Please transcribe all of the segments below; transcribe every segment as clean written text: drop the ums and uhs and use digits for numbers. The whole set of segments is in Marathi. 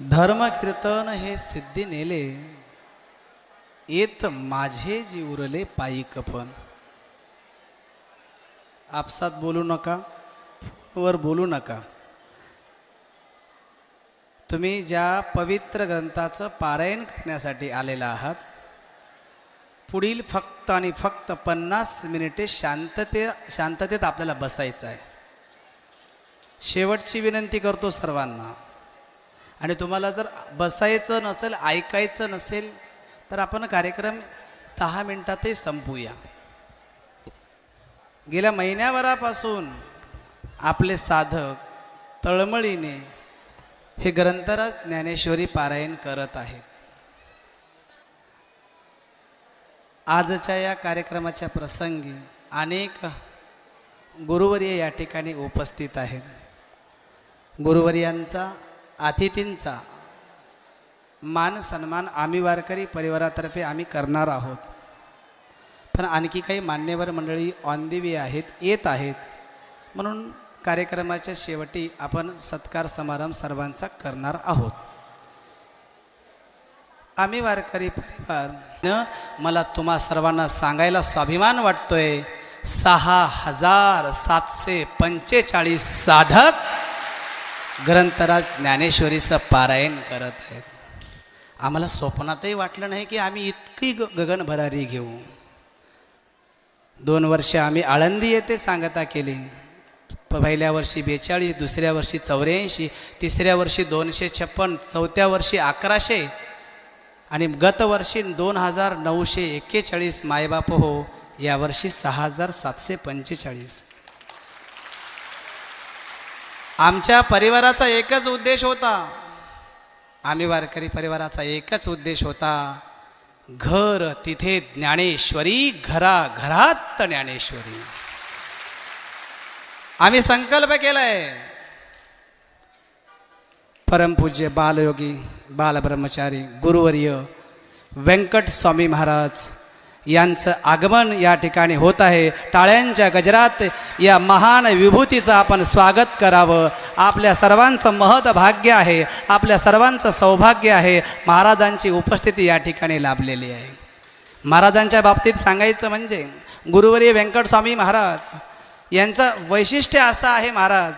धर्म कीर्तन हे सिद्धी नेले, येत माझे जी उरले पायी कफन. आपसात बोलू नका, फोनवर बोलू नका. तुम्ही ज्या पवित्र ग्रंथाचं पारायण करण्यासाठी आलेला आहात, पुढील फक्त आणि फक्त 50 मिनिटे शांततेत आपल्याला बसायचं आहे. शेवटची विनंती करतो सर्वांना. आणि तुम्हाला जर बसायचं नसेल, ऐकायचं नसेल, तर आपण कार्यक्रम 10 मिनिटातही संपवूया. गेल्या महिन्याभरापासून आपले साधक तळमळीने हे ग्रंथराज ज्ञानेश्वरी पारायण करत आहेत. आजच्या या कार्यक्रमाच्या प्रसंगी अनेक गुरुवर्य या ठिकाणी उपस्थित आहेत. गुरुवर्यांचा, अतिथींचा मान सन्मान आम्ही वारकरी परिवारातर्फे आम्ही करणार आहोत. पण आणखी काही मान्यवर मंडळी ऑन दी वे आहेत, येत आहेत. म्हणून कार्यक्रमाच्या शेवटी आपण सत्कार समारंभ सर्वांचा करणार आहोत. आम्ही वारकरी परिवार, मला तुम्हा सर्वांना सांगायला स्वाभिमान वाटतोय, 6745 साधक ग्रंथराज ज्ञानेश्वरीचं पारायण करत आहेत. आम्हाला स्वप्नातही वाटलं नाही की आम्ही इतकी गगन भरारी घेऊ. 2 वर्ष आम्ही आळंदी येथे सांगता केली. पहिल्या वर्षी 42, दुसऱ्या वर्षी 84, तिसऱ्या वर्षी 256, चौथ्या वर्षी 1100 आणि गत वर्षी 2941 मायबाप हो, यावर्षी 6745. आमच्या परिवाराचा एकच उद्देश होता, आम्ही वारकरी परिवाराचा एकच उद्देश होता, घर तिथे ज्ञानेश्वरी, घराघरात ज्ञानेश्वरी. आम्ही संकल्प केलाय. परमपूज्य बालयोगी बालब्रह्मचारी गुरुवर्य व्यंकट स्वामी महाराज यांचं आगमन या ठिकाणी होत आहे. टाळ्यांच्या गजरात या महान विभूतीचं आपण स्वागत करावं. आपल्या सर्वांचं महत् भाग्य आहे, आपल्या सर्वांचं सौभाग्य आहे. महाराजांची उपस्थिती या ठिकाणी लाभलेली आहे. महाराजांच्या बाबतीत सांगायचं म्हणजे गुरुवर्य व्यंकट स्वामी महाराज यांचं वैशिष्ट्य असं आहे, महाराज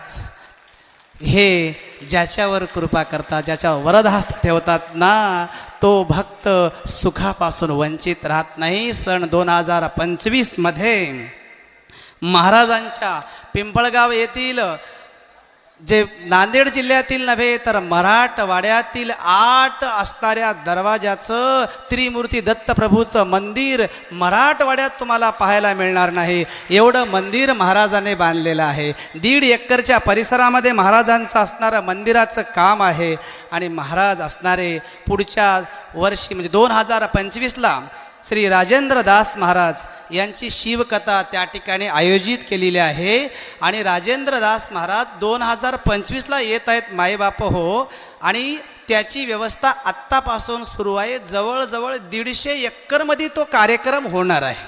हे ज्याच्यावर कृपा करतात, ज्याच्यावर वरदहस्त ठेवतात ना, तो भक्त सुखापासून वंचित राहत नाही. सन 2025 मध्ये महाराजांच्या पिंपळगाव येथील, जे नांदेड जिल्ह्यातील नव्हे तर मराठवाड्यातील 8 असणाऱ्या दरवाजाचं त्रिमूर्ती दत्तप्रभूचं मंदिर मराठवाड्यात तुम्हाला पाहायला मिळणार नाही. एवढं मंदिर महाराजांनी बांधलेलं आहे. 1.5 एकरच्या परिसरामध्ये महाराजांचं असणारं मंदिराचं काम आहे. आणि महाराज असणारे पुढच्या वर्षी म्हणजे 2025ला श्री राजेंद्रदास महाराज यांची शिवकथा त्या ठिकाणी आयोजित केलेली आहे. आणि राजेंद्रदास महाराज 2025ला येत आहेत मायबाप हो. आणि त्याची व्यवस्था आत्तापासून सुरू आहे. जवळजवळ 150 एकरमध्ये तो कार्यक्रम होणार आहे.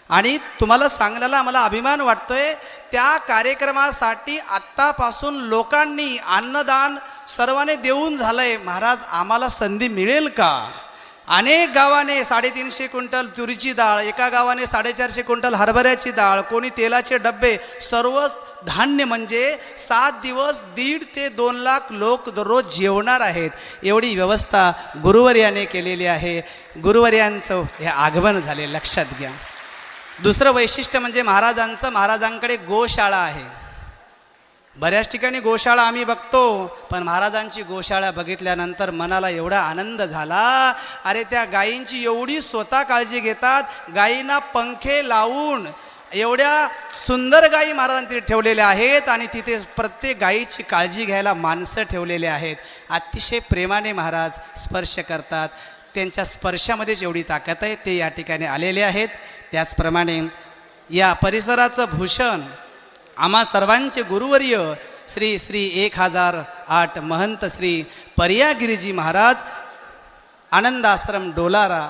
आणि तुम्हाला सांगण्याला मला अभिमान वाटतोय, त्या कार्यक्रमासाठी आत्तापासून लोकांनी अन्नदान सर्वांनी देऊन झालंय. महाराज आम्हाला संधी मिळेल का? अनेक गावाने 350 क्विंटल तुरीची डाळ, एका गावाने 450 क्विंटल हरभऱ्याची डाळ, कोणी तेलाचे डब्बे, सर्व धान्य म्हणजे 7 दिवस 1.5 ते 2 लाख लोक दररोज जेवणार आहेत. एवढी व्यवस्था गुरुवर्याने केलेली आहे. गुरुवर्यांचं हे आगमन झाले, लक्षात घ्या. दुसरं वैशिष्ट्य म्हणजे महाराजांकडे गोशाळा आहे. बऱ्याच ठिकाणी गोशाळा आम्ही बघतो, पण महाराजांची गोशाळा बघितल्यानंतर मनाला एवढा आनंद झाला. अरे त्या गायींची एवढी स्वतः काळजी घेतात. गायींना पंखे लावून एवढ्या सुंदर गायी महाराजांनी तिथे ठेवलेल्या आहेत. आणि तिथे प्रत्येक गायीची काळजी घ्यायला माणसं ठेवलेले आहेत. अतिशय प्रेमाने महाराज स्पर्श करतात. त्यांच्या स्पर्शामध्येच एवढी ताकद आहे. ते या ठिकाणी आलेले आहेत. त्याचप्रमाणे या परिसराचं भूषण आम्हा सर्वांचे गुरुवर्य श्री 1008 महंत श्री पर्यागिरीजी महाराज, आनंद आश्रम डोलारा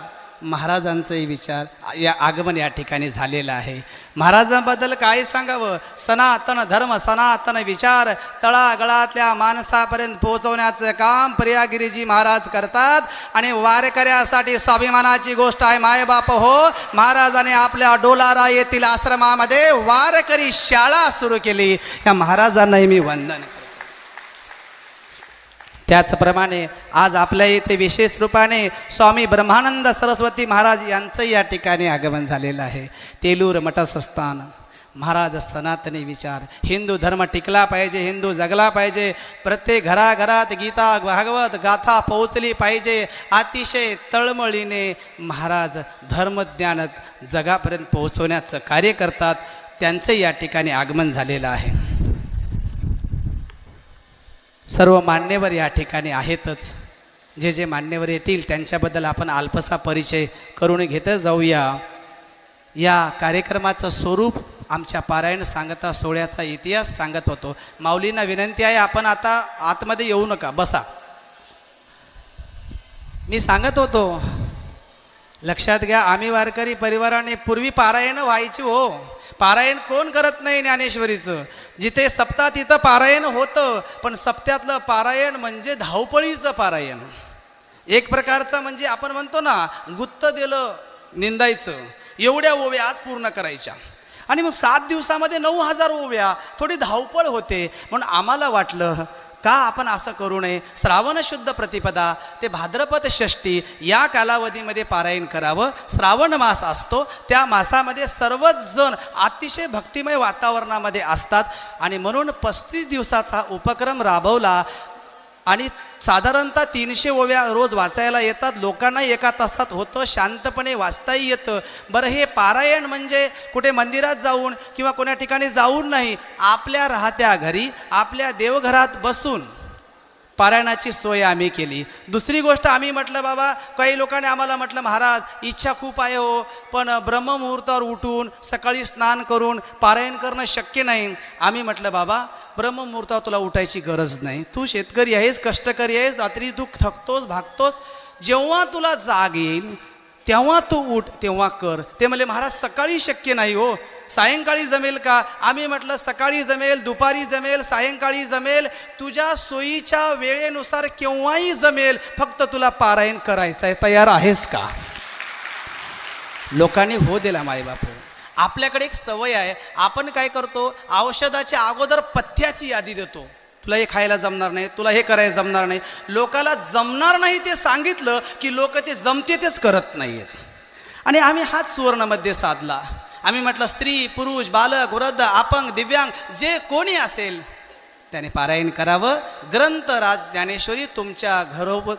महाराजांचंही विचार या आगमन या ठिकाणी झालेलं आहे. महाराजांबद्दल काय सांगावं? सनातन धर्म सनातन विचार तळागळातल्या माणसापर्यंत पोहोचवण्याचं काम प्रियागिरीजी महाराज करतात. आणि वारकऱ्यासाठी स्वाभिमानाची गोष्ट आहे मायबाप हो, महाराजांनी आपल्या डोलारा येथील आश्रमामध्ये वारकरी शाळा सुरू केली. या महाराजांनाही मी वंदन करतो. त्याचप्रमाणे आज आपल्या इथे विशेष रूपाने स्वामी ब्रह्मानंद सरस्वती महाराज यांचं या ठिकाणी आगमन झालेलं आहे. तेलूर मठस्थान महाराज सनातनी विचार, हिंदू धर्म टिकला पाहिजे, हिंदू जगला पाहिजे, प्रत्येक घराघरात गीता भागवत गाथा पोहोचली पाहिजे, अतिशय तळमळीने महाराज धर्मज्ञान जगापर्यंत पोहोचवण्याचं कार्य करतात. त्यांचं या ठिकाणी आगमन झालेलं आहे. सर्व मान्यवर या ठिकाणी आहेतच. जे जे मान्यवर येतील त्यांच्याबद्दल आपण अल्पसा परिचय करून घेत जाऊया. या कार्यक्रमाचं स्वरूप आमच्या पारायण सांगता सोहळ्याचा इतिहास सांगत होतो. माऊलींना विनंती आहे, आपण आता आतमध्ये येऊ नका, बसा. मी सांगत होतो, लक्षात घ्या, आम्ही वारकरी परिवाराने पूर्वी पारायण व्हायची हो. पारायण कोण करत नाही ज्ञानेश्वरीचं? जिथे सप्ताह तिथं पारायण होतं, पण सप्त्यातलं पारायण म्हणजे धावपळीचं पारायण. एक प्रकारचं म्हणजे आपण म्हणतो ना, गुत्त दिलं निंदायचं, एवढ्या ओव्या आज पूर्ण करायच्या. आणि मग 7 दिवसामध्ये 9,000 ओव्या, थोडी धावपळ होते. म्हणून आम्हाला वाटलं का आपण असं करू नये, श्रावण शुद्ध प्रतिपदा ते भाद्रपद षष्ठी या कालावधीमध्ये पारायण करावं. श्रावण मास असतो, त्या मासामध्ये सर्वच जण अतिशय भक्तिमय वातावरणामध्ये असतात. आणि म्हणून 35 दिवसाचा उपक्रम राबवला. आणि साधारणतः 300 ओव्या रोज वाचायला येतात. लोकांना एका तासात होतं, शांतपणे वाचताही येतं. बरं, हे पारायण म्हणजे कुठे मंदिरात जाऊन किंवा कोणा ठिकाणी जाऊन नाही, आपल्या राहत्या घरी आपल्या देवघरात बसून पारायणाची सोय आम्ही केली. दुसरी गोष्ट आम्ही म्हटलं, बाबा काही लोकांनी आम्हाला म्हटलं, महाराज इच्छा खूप आहे हो, पण ब्रह्ममुहूर्तावर उठून सकाळी स्नान करून पारायण करणं शक्य नाही. आम्ही म्हटलं, बाबा ब्रह्ममुहूर्तावर तुला उठायची गरज नाही, तू शेतकरी आहेस, कष्टकरी आहेस, रात्री तू थकतोस भागतोस, जेव्हा तुला जाग येईल तेव्हा तू उठ, तेव्हा कर. ते म्हणले, महाराज सकाळी शक्य नाही हो, सायंकाळी जमेल का? आम्ही म्हटलं, सकाळी जमेल, दुपारी जमेल, सायंकाळी जमेल, तुझ्या सोयीच्या वेळेनुसार केव्हाही जमेल, फक्त तुला पारायण करायचं आहे, तयार आहेस का? लोकांनी हो दिला. मायबापू, आपल्याकडे एक सवय आहे, आपण काय करतो, औषधाच्या अगोदर पथ्याची यादी देतो. तुला हे खायला जमणार नाही, तुला हे करायला जमणार नाही. लोकाला जमणार नाही ते सांगितलं की लोक ते जमते तेच करत नाहीत. आणि आम्ही हाच सुवर्णमध्ये साधला. आम्ही म्हटलं, स्त्री पुरुष बालक वृद्ध अपंग दिव्यांग जे कोणी असेल त्याने पारायण करावं. ग्रंथराज ज्ञानेश्वरी तुमच्या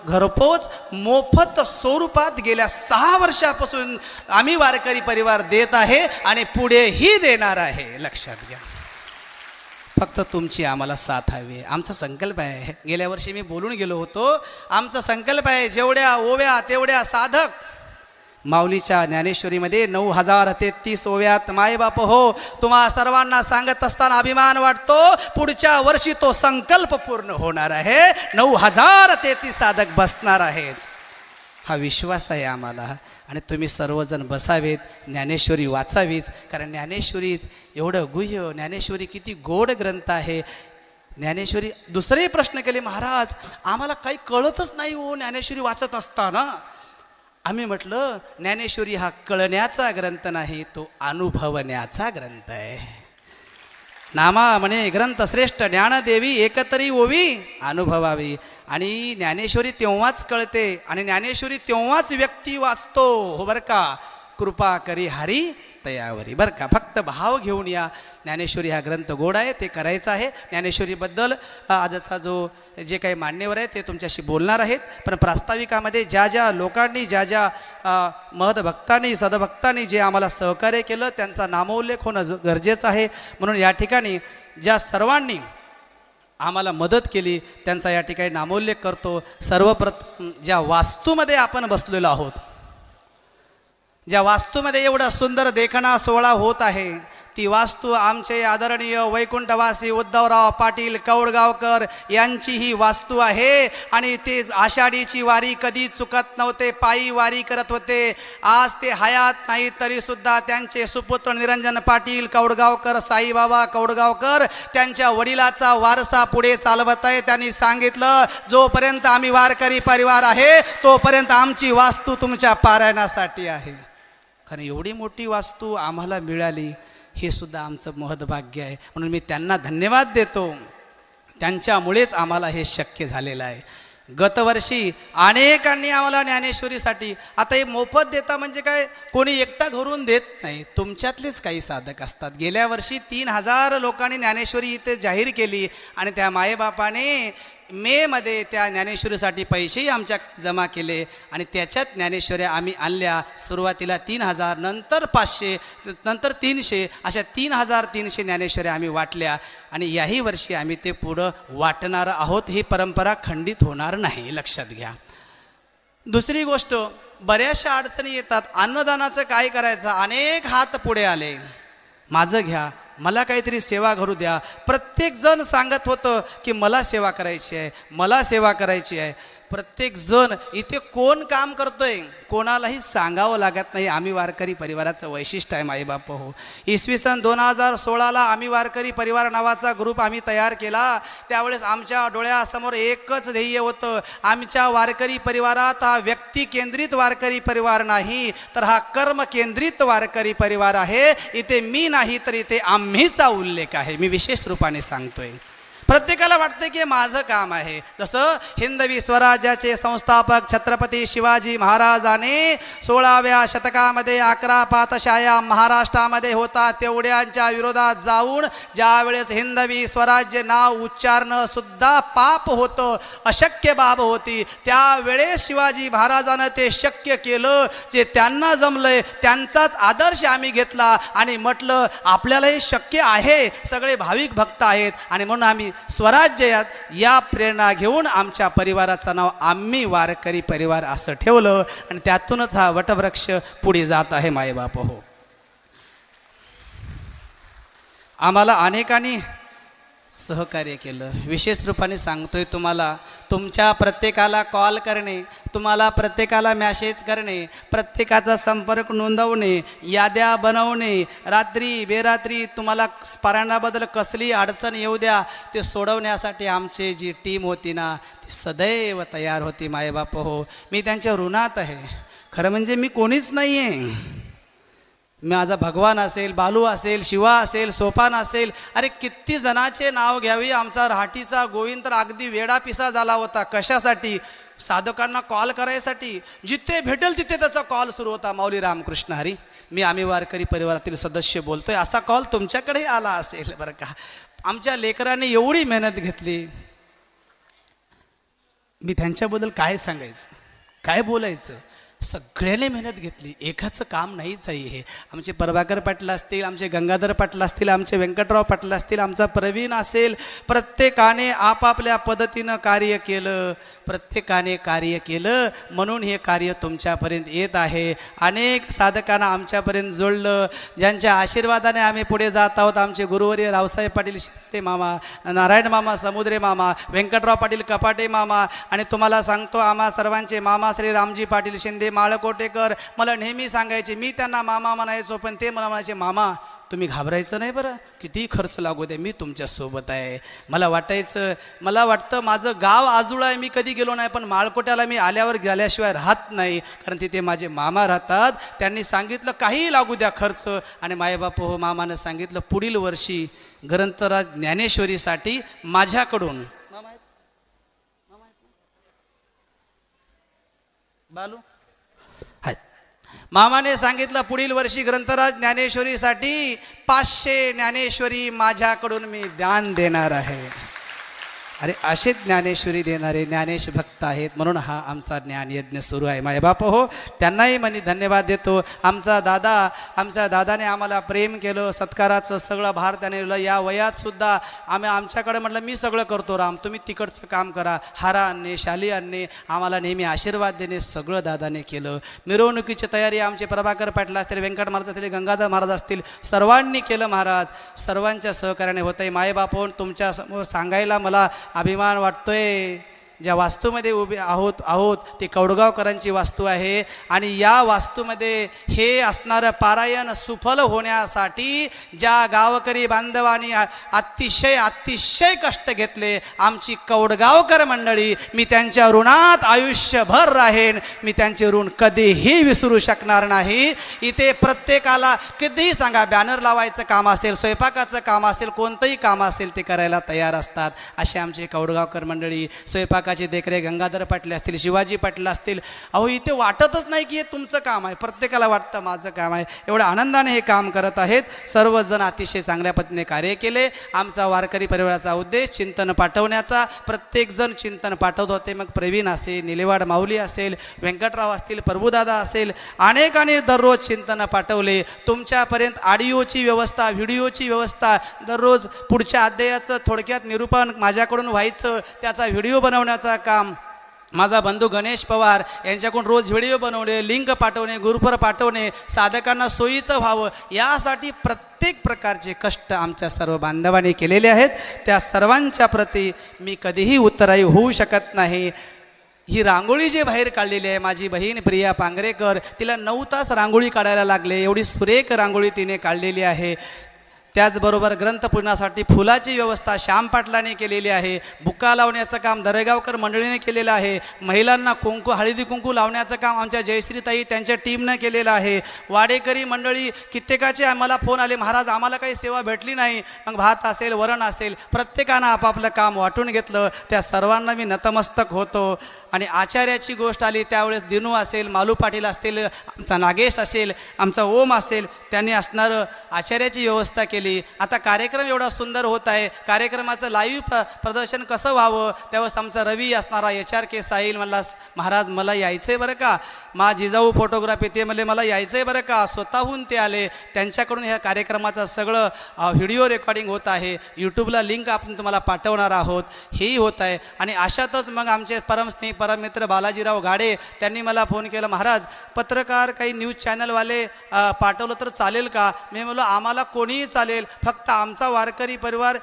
घरपोच मोफत स्वरूपात गेल्या 6 वर्षापासून आम्ही वारकरी परिवार देत आहे आणि पुढेही देणार आहे. लक्षात घ्या, फक्त तुमची आम्हाला साथ हवी. आमचा संकल्प आहे, गेल्या वर्षी मी बोलून गेलो होतो, आमचा संकल्प आहे, जेवढ्या ओव्या तेवढ्या साधक. माऊलीच्या ज्ञानेश्वरीमध्ये 9,033 ओव्यात मायबाप हो, तुम्हा सर्वांना सांगत असताना अभिमान वाटतो, पुढच्या वर्षी तो संकल्प पूर्ण होणार आहे. 9,033 साधक बसणार आहेत, हा विश्वास आहे आम्हाला. आणि तुम्ही सर्वजण बसावेत, ज्ञानेश्वरी वाचावीच, कारण ज्ञानेश्वरी एवढं गुह्य, ज्ञानेश्वरी किती गोड ग्रंथ आहे. ज्ञानेश्वरी दुसरेही प्रश्न केले, महाराज आम्हाला काही कळतच नाही हो ज्ञानेश्वरी वाचत असताना. आम्ही म्हटलं, ज्ञानेश्वरी हा कळण्याचा ग्रंथ नाही, तो अनुभवण्याचा ग्रंथ आहे. नामा म्हणे ग्रंथ श्रेष्ठ, ज्ञानदेवी एकतरी ओवी अनुभवावी. आणि ज्ञानेश्वरी तेव्हाच कळते आणि ज्ञानेश्वरी तेव्हाच व्यक्ती वाचतो हो, बरं का. कृपा करी हरी तयावरी, बरं का. फक्त भाव घेऊन या. ज्ञानेश्वरी हा ग्रंथ गोड आहे, ते करायचं आहे. ज्ञानेश्वरीबद्दल आजचा जे काही मान्यवर आहे ते तुमच्याशी बोलणार आहेत. पण प्रास्ताविकामध्ये ज्या ज्या लोकांनी, ज्या ज्या महदभक्तांनी सदभक्तांनी जे आम्हाला सहकार्य केलं त्यांचा नामोल्लेख होणं गरजेचं आहे. म्हणून या ठिकाणी ज्या सर्वांनी आम्हाला मदत केली त्यांचा या ठिकाणी नामोल्लेख करतो. सर्वप्रथम ज्या वास्तूमध्ये आपण बसलेलो आहोत, ज्या वास्तूमध्ये एवढा सुंदर देखणा सोहळा होत आहे, ती वास्तू आमचे आदरणीय वैकुंठवासी उद्धवराव पाटील कौडगावकर यांची ही वास्तू आहे आणि ते आषाढीची वारी कधी चुकत नव्हते, पायी वारी करत होते. आज ते हयात नाही तरी सुद्धा त्यांचे सुपुत्र निरंजन पाटील कौडगावकर, साईबाबा कौडगावकर त्यांच्या वडिलाचा वारसा पुढे चालवत आहे. त्यांनी सांगितलं जोपर्यंत आम्ही वारकरी परिवार आहे तोपर्यंत आमची वास्तू तुमच्या पारायणासाठी आहे. कारण एवढी मोठी वास्तू आम्हाला मिळाली हे सुद्धा आमचं महद्भाग्य आहे. म्हणून मी त्यांना धन्यवाद देतो. त्यांच्यामुळेच आम्हाला हे शक्य झालेलं आहे. गतवर्षी अनेकांनी आम्हाला ज्ञानेश्वरीसाठी, आता हे मोफत देता म्हणजे काय, कोणी एकटा घरून देत नाही, तुमच्यातलेच काही साधक असतात. गेल्या वर्षी 3000 लोकांनी ज्ञानेश्वरी इथे जाहीर केली आणि त्या मायबापाने मेमध्ये त्या ज्ञानेश्वरीसाठी पैसेही आमच्या जमा केले आणि त्याच्यात ज्ञानेश्वऱ्या आम्ही आणल्या. सुरुवातीला 3000, नंतर 500, नंतर 300, अशा 3300 ज्ञानेश्वऱ्या आम्ही वाटल्या आणि याही वर्षी आम्ही ते पुढं वाटणार आहोत. ही परंपरा खंडित होणार नाही, लक्षात घ्या. दुसरी गोष्ट, बऱ्याचशा अडचणी येतात. अन्नदानाचं काय करायचं, अनेक हात पुढे आले, माझं घ्या, मला काहीतरी सेवा करू द्या. प्रत्येकजण सांगत होतं की मला सेवा करायची आहे, मला सेवा करायची आहे. प्रत्येकजण इथे कोण काम करतोय कोणालाही सांगावं लागत नाही. आम्ही वारकरी परिवाराचं वैशिष्ट्य आहे माईबाप हो. इसवी सन 2016ला आम्ही वारकरी परिवार नावाचा ग्रुप आम्ही तयार केला. त्यावेळेस आमच्या डोळ्यासमोर एकच ध्येय होतं, आमच्या वारकरी परिवारात हा व्यक्ती केंद्रित वारकरी परिवार नाही तर हा कर्म केंद्रित वारकरी परिवार आहे. इथे मी नाही तर इथे आम्हीचा उल्लेख आहे. मी विशेष रूपाने सांगतोय. प्रत्येकाला वाटते की माझं काम आहे. जसं हिंदवी स्वराज्याचे संस्थापक छत्रपती शिवाजी महाराजांनी 16व्या शतकामध्ये 11 पातशाया महाराष्ट्रामध्ये होता तेवढ्यांच्या विरोधात जाऊन ज्यावेळेस हिंदवी स्वराज्य नाव उच्चारणं सुद्धा पाप होतं, अशक्य बाब होती, त्यावेळेस शिवाजी महाराजानं ते शक्य केलं. जे त्यांना जमलंय त्यांचाच आदर्श आम्ही घेतला आणि म्हटलं आपल्याला हे शक्य आहे. सगळे भाविक भक्त आहेत आणि म्हणून आम्ही स्वराज्यात या प्रेरणा घेऊन आमच्या परिवाराचं नाव आम्ही वारकरी परिवार असं ठेवलं आणि त्यातूनच हा वटवृक्ष पुढे जात आहे मायबाप हो. आम्हाला अनेकांनी सहकार्य केलं. विशेष रूपाने सांगतोय तुम्हाला, तुमच्या प्रत्येकाला कॉल करणे, तुम्हाला प्रत्येकाला मॅसेज करणे, प्रत्येकाचा संपर्क नोंदवणे, याद्या बनवणे, रात्री बेरात्री तुम्हाला पारायणाबद्दल कसली अडचण येऊ द्या ते सोडवण्यासाठी आमची जी टीम होती ना ती सदैव तयार होती मायबाप हो. मी त्यांच्या ऋणात आहे. खरं म्हणजे मी कोणीच नाही आहे. माझा भगवान असेल, बालू असेल, शिवा असेल, सोपान असेल, अरे किती जणाचे नाव घ्यावी. आमचा राहाटीचा गोविंद तर अगदी वेडापिसा झाला होता. कशासाठी? साधकांना कॉल करायसाठी. जिथे भेटेल तिथे त्याचा कॉल सुरू होता. माऊली रामकृष्ण हरी, मी आम्ही वारकरी परिवारातील सदस्य बोलतोय, असा कॉल तुमच्याकडे आला असेल बरं का. आमच्या लेकरांनी एवढी मेहनत घेतली. मी त्यांच्याबद्दल काय सांगायचं, काय बोलायचं. सगळ्यांनी मेहनत घेतली, एकाचं काम नाहीच आहे हे. आमचे प्रभाकर पाटील असतील, आमचे गंगाधर पाटील असतील, आमचे व्यंकटराव पाटील असतील, आमचा प्रवीण असेल, प्रत्येकाने आपापल्या पद्धतीनं कार्य केलं, प्रत्येकाने कार्य केलं. म्हणून हे कार्य तुमच्यापर्यंत येत आहे. अनेक साधकांना आमच्यापर्यंत जोडलं, ज्यांच्या आशीर्वादाने आम्ही पुढे जात आहोत. आमचे गुरुवर्य रावसाहेब पाटील शिंदे मामा, नारायण मामा समुद्रे मामा, व्यंकटराव पाटील कपाटे मामा आणि तुम्हाला सांगतो आम्हा सर्वांचे मामा श्री रामजी पाटील शिंदे माळकोटेकर मला नेहमी सांगायचे. मी त्यांना मामा म्हणायचो पण ते मला म्हणायचे मामा तुम्ही घाबरायचं नाही बरं, किती खर्च लागू दे, मी तुमच्यासोबत आहे. मला वाटतं माझं गाव आजुळा आहे, मी कधी गेलो नाही, पण माळकोट्याला मी आल्यावर गेल्याशिवाय राहत नाही, कारण तिथे माझे मामा राहतात. त्यांनी सांगितलं काही लागू द्या खर्च. आणि मायबाप हो, मामानं सांगितलं पुढील वर्षी ग्रंथराज ज्ञानेश्वरीसाठी माझ्याकडून बालू मामाने सांगितलं पुढील वर्षी ग्रंथराज ज्ञानेश्वरीसाठी 500 ज्ञानेश्वरी माझ्याकडून मी दान देणार आहे. अरे असे ज्ञानेश्वरी देणारे ज्ञानेश भक्त आहेत, म्हणून हा आमचा ज्ञानयज्ञ सुरू आहे. मायबाप हो, त्यांनाही मी धन्यवाद देतो. आमच्या दादाने आम्हाला प्रेम केलं, सत्काराचं सगळं भार त्याने दिलं. या वयात सुद्धा आमच्याकडे म्हटलं मी सगळं करतो राम, तुम्ही तिकडचं काम करा. हारा आणणे, शाली आणणे, आम्हाला नेहमी आशीर्वाद देणे सगळं दादाने केलं. मिरवणुकीची तयारी आमचे प्रभाकर पाटील असतील, व्यंकट महाराज असतील, गंगाधर महाराज असतील, सर्वांनी केलं. महाराज सर्वांच्या सहकार्याने होत आहे. मायबाप हो, तुमच्या समोर सांगायला मला अभिमान वाटतोय. ज्या वास्तूमध्ये उभे आहोत ती कौडगावकरांची वास्तू आहे आणि या वास्तूमध्ये हे असणारं पारायण सुफल होण्यासाठी ज्या गावकरी बांधवांनी अतिशय कष्ट घेतले, आमची कौडगावकर मंडळी, मी त्यांच्या ऋणात आयुष्यभर राहीन. मी त्यांचे ऋण कधीही विसरू शकणार नाही. इथे प्रत्येकाला कधीही सांगा, बॅनर लावायचं काम असेल, स्वयंपाकाचं काम असेल, कोणतंही काम असेल ते करायला तयार असतात. असे आमचे कौडगावकर मंडळी. स्वयंपाकाची देखरेख गंगाधर पाटील असतील, शिवाजी पाटील असतील. अहो इथे वाटतच नाही की हे तुमचं काम आहे, प्रत्येकाला वाटतं माझं काम आहे. एवढ्या आनंदाने हे काम करत आहेत. सर्वजण अतिशय चांगल्या पद्धतीने कार्य केले. आमचा वारकरी परिवाराचा उद्देश चिंतन पाठवण्याचा. प्रत्येकजण चिंतन पाठवत होते. मग प्रवीण असेल, निलेवाड माऊली असेल, व्यंकटराव असतील, प्रभुदादा असेल, अनेकाने दररोज चिंतन पाठवले. तुमच्यापर्यंत ऑडिओची व्यवस्था, व्हिडिओची व्यवस्था, दररोज पुढच्या अध्यायाचं थोडक्यात निरूपण माझ्याकडून व्हायचं, त्याचा व्हिडिओ बनवण्याचं काम माझा बंधू गणेश पवार यांच्याकडून रोज व्हिडिओ बनवणे, लिंक पाठवणे, ग्रुपवर पाठवणे, साधकांना सोयीचं व्हावं, यासाठी प्रत्येक प्रकारचे कष्ट आमच्या सर्व बांधवांनी केलेले आहेत. त्या सर्वांच्या प्रती मी कधीही उत्तराई होऊ शकत नाही. ही रांगोळी जी बाहेर काढलेली आहे, माझी बहीण प्रिया पांगरेकर, तिला 9 तास रांगोळी काढायला लागले. एवढी सुरेख रांगोळी तिने काढलेली आहे. त्याचबरोबर ग्रंथपूजनासाठी फुलाची व्यवस्था श्याम पाटलाने केलेली आहे. बुक्का लावण्याचं काम दरेगावकर मंडळीने केलेलं आहे. महिलांना हळदी कुंकू लावण्याचं काम आमच्या जयश्रीताई त्यांच्या टीमनं केलेलं आहे. वाडेकरी मंडळी कित्येकाचे आम्हाला फोन आले, महाराज आम्हाला काही सेवा भेटली नाही. मग भात असेल, वरण असेल, प्रत्येकानं आपापलं काम वाटून घेतलं. त्या सर्वांना मी नतमस्तक होतो. आणि आचार्याची गोष्ट आली त्यावेळेस दिनू असेल, मालू पाटील असतील, आमचा नागेश असेल, आमचा ओम असेल, त्यांनी असणारं आचार्याची व्यवस्था केली. आता कार्यक्रम एवढा सुंदर होत आहे. कार्यक्रमाचं लाईव्ह प्रदर्शन कसं व्हावं, त्यावेळेस आमचा रवी असणारा HRK साहिल म्हणला, महाराज मला यायचं आहे बरं का, मा जिजाऊ फोटोग्राफी, ते म्हणले मला यायचं आहे बरं का. स्वतःहून ते आले. त्यांच्याकडून ह्या कार्यक्रमाचं सगळं व्हिडिओ रेकॉर्डिंग होत आहे. यूट्यूबला लिंक आपण तुम्हाला पाठवणार आहोत. हेही होत आहे. आणि अशातच मग आमचे परमस्नेही परममित्र बालाजीराव गाडे, त्यांनी मला फोन केला, महाराज पत्रकार काही न्यूज चॅनलवाले पाठवलं तर चालेल का. मी म्हणलो आम्हाला कोणीही चालेल, फक्त आमचा वारकरी परिवार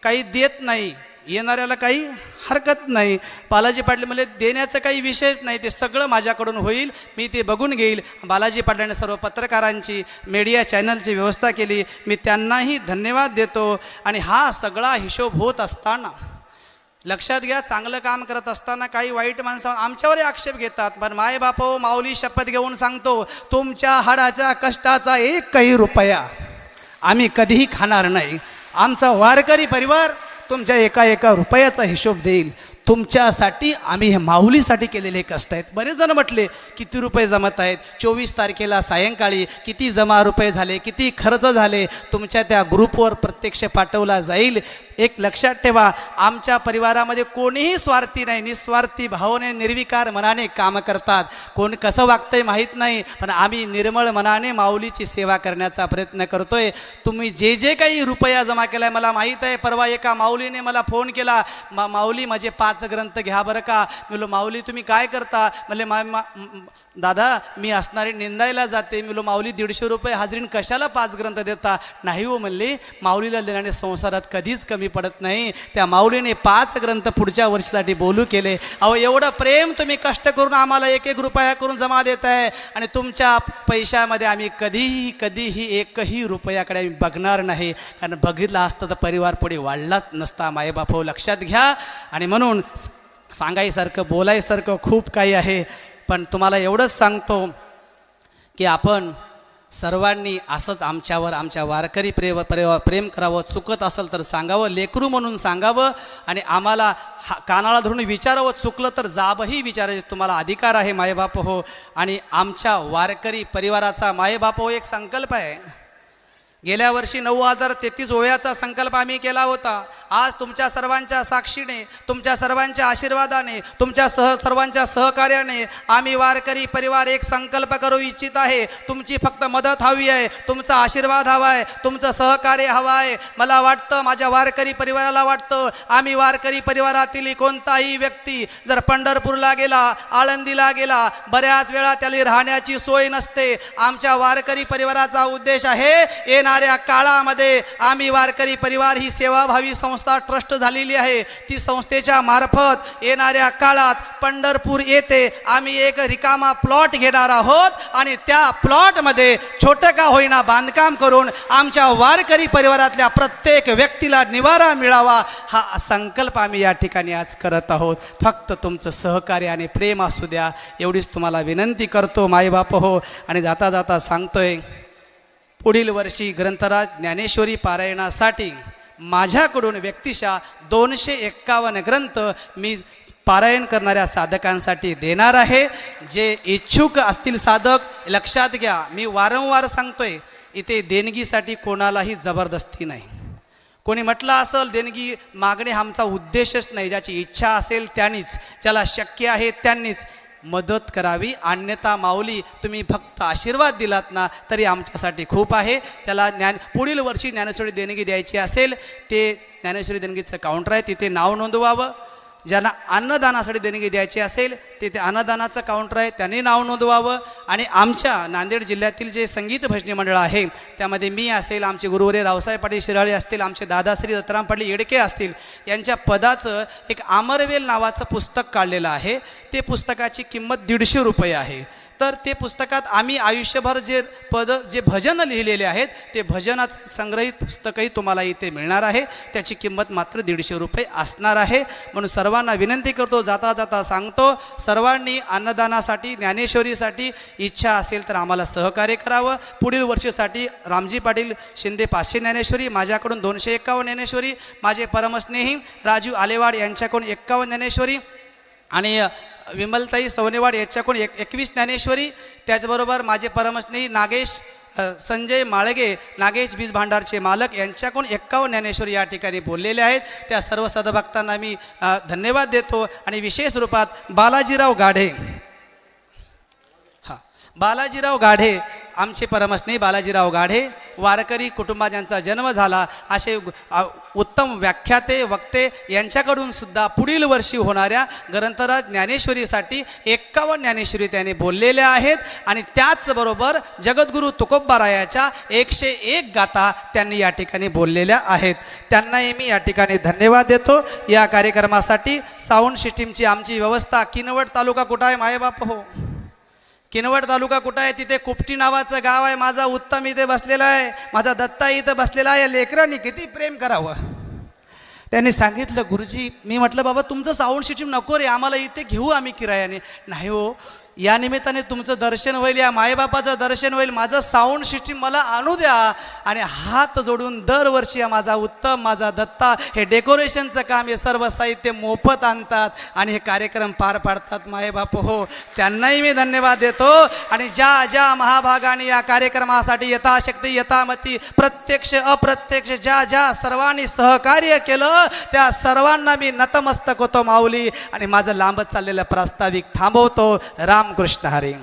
काही देत नाही, येणाऱ्याला काही हरकत नाही. बालाजी पाटील म्हणले देण्याचं काही विषयच नाही, ते सगळं माझ्याकडून होईल, मी ते बघून घेईल. बालाजी पाटलांनी सर्व पत्रकारांची, मीडिया चॅनलची व्यवस्था केली. मी त्यांनाही धन्यवाद देतो. आणि हा सगळा हिशोब होत असताना लक्षात घ्या, चांगलं काम करत असताना काही वाईट माणसं आमच्यावरही आक्षेप घेतात. पण माय बापो, माऊली शपथ घेऊन सांगतो, तुमच्या हाडाच्या कष्टाचा एकही रुपया आम्ही कधीही खाणार नाही. आमचा वारकरी परिवार तुमच्या एका रुपयाचा हिशोब देईल. तुमच्यासाठी आम्ही हे माऊलीसाठी केलेले कष्ट आहेत. बरेच जण म्हटले किती रुपये जमत आहेत, 24 तारखेला सायंकाळी किती जमा रुपये झाले, किती खर्च झाले, तुमच्या त्या ग्रुपवर प्रत्यक्ष पाठवला जाईल. एक लक्षात ठेवा, आमच्या परिवारामध्ये कोणीही स्वार्थी नाही, निस्वार्थी भावने निर्विकार मनाने काम करतात. कोण कसं वागतंय माहीत नाही, पण आम्ही निर्मळ मनाने माऊलीची सेवा करण्याचा प्रयत्न करतोय. तुम्ही जे काही रुपया जमा केलाय मला माहीत आहे. परवा एका माऊलीने मला फोन केला, माऊली माझे 5 ग्रंथ घ्या बरं का. मी म्हणलो माऊली तुम्ही काय करता. म्हणले दादा मी असणारे निंदायला जाते. मी म्हणलो माऊली 150 रुपये हाजरीन कशाला 5 ग्रंथ देता. नाही हो म्हणले, माऊलीला देण्याने संसारात कधीच कमी पडत नाही. त्या माऊलीने 5 ग्रंथ पुढच्या वर्षीसाठी बोलू केले. अहो एवढं प्रेम तुम्ही कष्ट करून आम्हाला 1 रुपया करून जमा देत आहे, आणि तुमच्या पैशामध्ये आम्ही कधीही एकही रुपयाकडे आम्ही बघणार नाही. कारण बघितला असतं तर परिवार पुढे वाढलाच नसता. मायबाप लक्षात घ्या. आणि म्हणून सांगायसारखं बोलायसारखं खूप काही आहे, पण तुम्हाला एवढंच सांगतो की आपण सर्वांनी असंच आमच्यावर, आमच्या वारकरी प्रेम करावं. चुकत असेल तर सांगावं, लेकरू म्हणून सांगावं. आणि आम्हाला कानाला धरून विचारावं, चुकलं तर जाबही विचारायचे तुम्हाला अधिकार आहे मायबाप हो. आणि आमच्या वारकरी परिवाराचा मायबाप हो एक संकल्प आहे, गेल्या वर्षी 9033 ओव्याचा संकल्प आम्ही केला होता. आज तुमच्या सर्वांच्या साक्षीने, तुमच्या सर्वांच्या आशीर्वादाने, तुमच्या सर्वांच्या सहकार्याने आम्ही वारकरी परिवार एक संकल्प करू इच्छित आहे. तुमची फक्त मदत हवी आहे, तुमचा आशीर्वाद हवा आहे, तुमचं सहकार्य हवं आहे. मला वाटतं, माझ्या वारकरी परिवाराला वाटतं, आम्ही वारकरी परिवारातील कोणताही व्यक्ती जर पंढरपूरला गेला, आळंदीला गेला, बऱ्याच वेळा त्याला राहण्याची सोय नसते. आमच्या वारकरी परिवाराचा उद्देश आहे, येणाऱ्या काळामध्ये आम्ही वारकरी परिवार ही सेवाभावी संस्था ट्रस्ट झालेली आहे. ती संस्थेच्या मार्फत येणाऱ्या काळात पंढरपूर येथे आम्ही एक रिकामा प्लॉट घेणार आहोत आणि त्या प्लॉटमध्ये छोटं का होईना बांधकाम करून आमच्या वारकरी परिवारातल्या प्रत्येक व्यक्तीला निवारा मिळावा हा संकल्प आम्ही या ठिकाणी आज करत आहोत. फक्त तुमचं सहकार्य आणि प्रेम असू द्या एवढीच तुम्हाला विनंती करतो मायबाप हो. आणि जाता जाता सांगतोय, पुढील वर्षी ग्रंथराज ज्ञानेश्वरी पारायणासाठी माझ्याकडून व्यक्तिशः 251 ग्रंथ मी पारायण करणाऱ्या साधकांसाठी देणार आहे. जे इच्छुक असतील साधक लक्षात घ्या, मी वारंवार सांगतोय, इथे देणगीसाठी कोणालाही जबरदस्ती नाही. कोणी म्हटलं असेल देणगी मागणे आमचा उद्देशच नाही, ज्याची इच्छा असेल त्यांनीच, ज्याला शक्य आहे त्यांनीच मदत करावी. अन्यथा माऊली तुम्ही फक्त आशीर्वाद दिलात ना तरी आमच्यासाठी खूप आहे. त्याला पुढील वर्षी ज्ञानेश्वरी देणगी द्यायची असेल ते ज्ञानेश्वरी देणगीचं काउंटर आहे, तिथे नाव नोंदवावं. ज्यांना अन्नदानासाठी देणगी द्यायची असेल तिथे अन्नदानाचं काउंटर आहे, त्यांनी नाव नोंदवावं. आणि आमच्या नांदेड जिल्ह्यातील जे संगीत भजनी मंडळ आहे त्यामध्ये मी असेल, आमचे गुरुवर्य रावसाहेब पाटील शिराळे असतील, आमचे दादाश्री दत्तराम पाटील येडके असतील, यांच्या पदाचं एक आमरवेल नावाचं पुस्तक काढलेलं आहे. ते पुस्तकाची किंमत 150 रुपये आहे. तर ते पुस्तकात आम्ही आयुष्यभर जे भजन लिहिलेले आहेत ते भजनाचं संग्रहित पुस्तकही तुम्हाला इथे मिळणार आहे. त्याची किंमत मात्र 150 रुपये असणार आहे. म्हणून सर्वांना विनंती करतो, जाता जाता सांगतो, सर्वांनी अन्नदानासाठी ज्ञानेश्वरीसाठी इच्छा असेल तर आम्हाला सहकार्य करावं. पुढील वर्षीसाठी रामजी पाटील शिंदे 500 ज्ञानेश्वरी, माझ्याकडून 251 ज्ञानेश्वरी, माझे परमस्नेही राजू आलेवाड यांच्याकडून 51 ज्ञानेश्वरी आणि विमलताई सवनेवाड याच्याकडून 21 ज्ञानेश्वरी, त्याचबरोबर माझे परमस्नेही नागेश संजय माळगे, नागेश बीज भांडारचे मालक, यांच्याकडून 51 ज्ञानेश्वरी या ठिकाणी बोललेले आहेत. त्या सर्व सद्भक्तांना मी धन्यवाद देतो. आणि विशेष रूपात बालाजीराव गाढे, बालाजीराव गाढे आमचे परमस्नेही बालाजीराव गाढे, वारकरी कुटुंबात ज्यांचा जन्म झाला असे उत्तम व्याख्याते वक्ते, यांच्याकडून सुद्धा पुढील वर्षी होणाऱ्या ग्रंथराज ज्ञानेश्वरीसाठी 51 ज्ञानेश्वरी त्यांनी बोललेल्या आहेत. आणि त्याचबरोबर जगद्गुरू तुकोबारायाच्या 101 गाथा त्यांनी या ठिकाणी बोललेल्या आहेत. त्यांनाही मी या ठिकाणी धन्यवाद देतो. या कार्यक्रमासाठी साऊंड सिस्टीमची आमची व्यवस्था, किनवट तालुका कुठं आहे मायबाप हो, किनवट तालुका कुठं आहे, तिथे कुपटी नावाचं गाव आहे. माझा उत्तम इथे बसलेला आहे, माझा दत्ता इथं बसलेला आहे. लेकरांनी किती प्रेम करावं. त्यांनी सांगितलं, गुरुजी, मी म्हटलं बाबा तुमचं साऊंड सिस्टीम नको रे, आम्हाला इथे घेऊ आम्ही किरायाने. नाही हो, या निमित्ताने तुमचं दर्शन होईल, या मायबापाचं दर्शन होईल, माझं साऊंड सिस्टीम मला आणू द्या. आणि हात जोडून दरवर्षी माझा उत्तम, माझा दत्ता हे डेकोरेशनचं काम, हे सर्व साहित्य मोफत आणतात आणि हे कार्यक्रम पार पाडतात मायबाप हो. त्यांनाही मी धन्यवाद देतो. आणि ज्या ज्या महाभागाने या कार्यक्रमासाठी यथाशक्ती यथामती प्रत्यक्ष अप्रत्यक्ष ज्या ज्या सर्वांनी सहकार्य केलं त्या सर्वांना मी नतमस्तक होतो माऊली. आणि माझं लांबत चाललेलं प्रास्ताविक थांबवतो. रामकृष्ण हरी.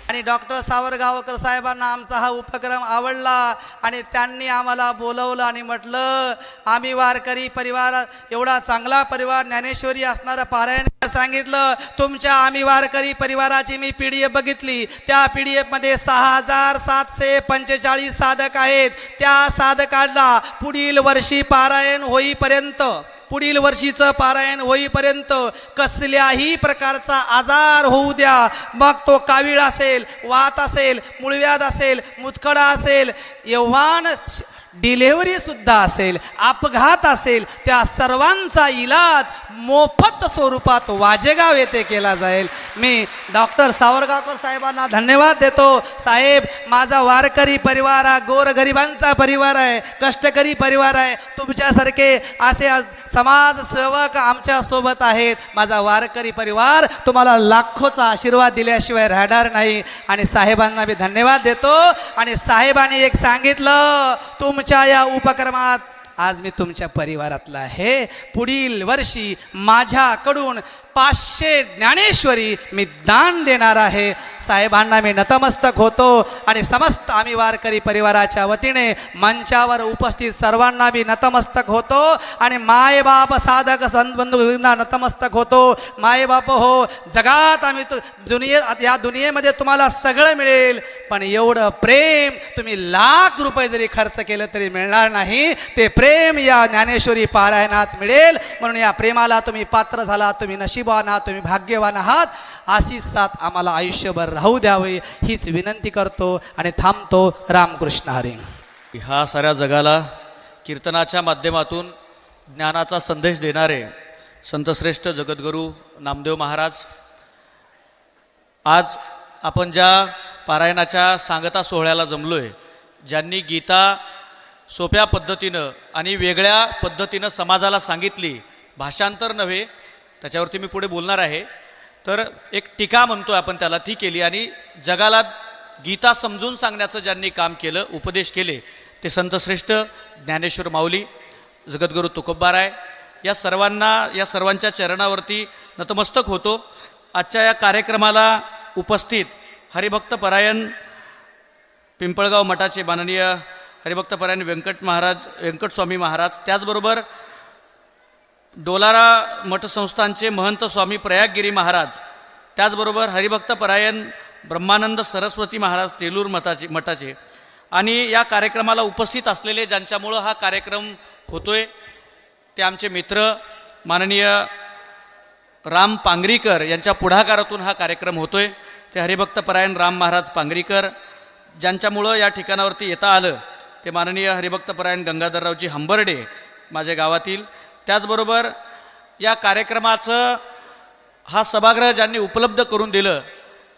आणि डॉक्टर सावरगावकर साहेबांना आमचा हा उपक्रम आवडला आणि त्यांनी आम्हाला बोलवलं आणि म्हटलं, आम्ही वारकरी परिवार, एवढा चांगला परिवार, ज्ञानेश्वरी असणारा पारायण सांगितलं. तुमच्या आम्ही वारकरी परिवाराची मी PDF बघितली. त्या PDF मध्ये 6745 साधक आहेत. त्या साधकांना पुढील वर्षी पारायण होईपर्यंत, पुढील वर्षीचं पारायण होईपर्यंत कसल्याही प्रकारचा आजार होऊ द्या, मग तो कावीळ असेल, वात असेल, मूळव्याध असेल, मुतखडा असेल, यव्हान डिलेव्हरी सुद्धा असेल, अपघात असेल, त्या सर्वांचा इलाज मोफत स्वरूपात वाजेगाव येथे केला जाईल. मी डॉक्टर सावरगावकर साहेबांना धन्यवाद देतो. साहेब, माझा वारकरी परिवार हा गोरगरिबांचा परिवार आहे, कष्टकरी परिवार आहे. तुमच्यासारखे असे समाजसेवक आमच्या सोबत आहेत. माझा वारकरी परिवार तुम्हाला लाखोचा आशीर्वाद दिल्याशिवाय राहणार नाही. आणि साहेबांना मी धन्यवाद देतो. आणि साहेबांनी एक सांगितलं, तुमच्या या उपक्रमात आज मी तुमच्या परिवारातला आहे. पुढील वर्षी माझ्याकडून 500 ज्ञानेश्वरी मी दान देणार आहे. साहेबांना मी नतमस्तक होतो. आणि समस्त आम्ही वारकरी परिवाराच्या वतीने मंचावर उपस्थित सर्वांना मी नतमस्तक होतो. आणि मायबाप साधक बंधूंना नतमस्तक होतो. मायबाप हो, जगात आम्ही या दुनियेमध्ये तुम्हाला सगळं मिळेल, पण एवढं प्रेम तुम्ही लाख रुपये जरी खर्च केलं तरी मिळणार नाही. ते प्रेम या ज्ञानेश्वरी पारायणात मिळेल. म्हणून या प्रेमाला तुम्ही पात्र झाला, तुम्ही नशीबवान आहात, तुम्ही भाग्यवान आहात. अशीच साथ आम्हाला आयुष्यभर राहू द्यावी हीच विनंती करतो आणि थांबतो. रामकृष्ण हरी. ह्या साऱ्या जगाला कीर्तनाच्या माध्यमातून ज्ञानाचा संदेश देणारे संतश्रेष्ठ जगद्गुरू नामदेव महाराज, आज आपण ज्या पारायणाच्या सांगता सोहळ्याला जमलोय, ज्यांनी गीता सोप्या पद्धतीनं आणि वेगळ्या पद्धतीनं समाजाला सांगितली, भाषांतर नव्हे, त्याच्यावरती मी पुढे बोलणार आहे. तर एक टीका म्हणतो आपण त्याला, ती केली. आणि जगाला गीता समजून सांगण्याचं ज्यांनी काम केलं, उपदेश केले, ते संतश्रेष्ठ ज्ञानेश्वर माऊली, जगद्गुरू तुकोबाराय, या सर्वांच्या चरणावरती नतमस्तक होतो. आजच्या या कार्यक्रमाला उपस्थित हरिभक्तपरायण पिंपळगाव मठाचे माननीय हरिभक्तपरायण व्यंकट स्वामी महाराज, त्याचबरोबर डोलारा मठ संस्थानचे महंत स्वामी प्रयागगिरी महाराज, त्याचबरोबर हरिभक्तपरायण ब्रह्मानंद सरस्वती महाराज तेलूर मठाचे आणि या कार्यक्रमाला उपस्थित असलेले ज्यांच्यामुळं हा कार्यक्रम होतोय ते आमचे मित्र माननीय राम पांगरीकर यांच्या पुढाकारातून हा कार्यक्रम होतोय. ते हरिभक्तपरायण राम महाराज पांगरीकर, ज्यांच्यामुळं या ठिकाणावरती येता आलं ते माननीय हरिभक्तपरायण गंगाधररावजी हंबर्डे माझ्या गावातील. त्याचबरोबर या कार्यक्रमाचं हा सभागृह ज्यांनी उपलब्ध करून दिलं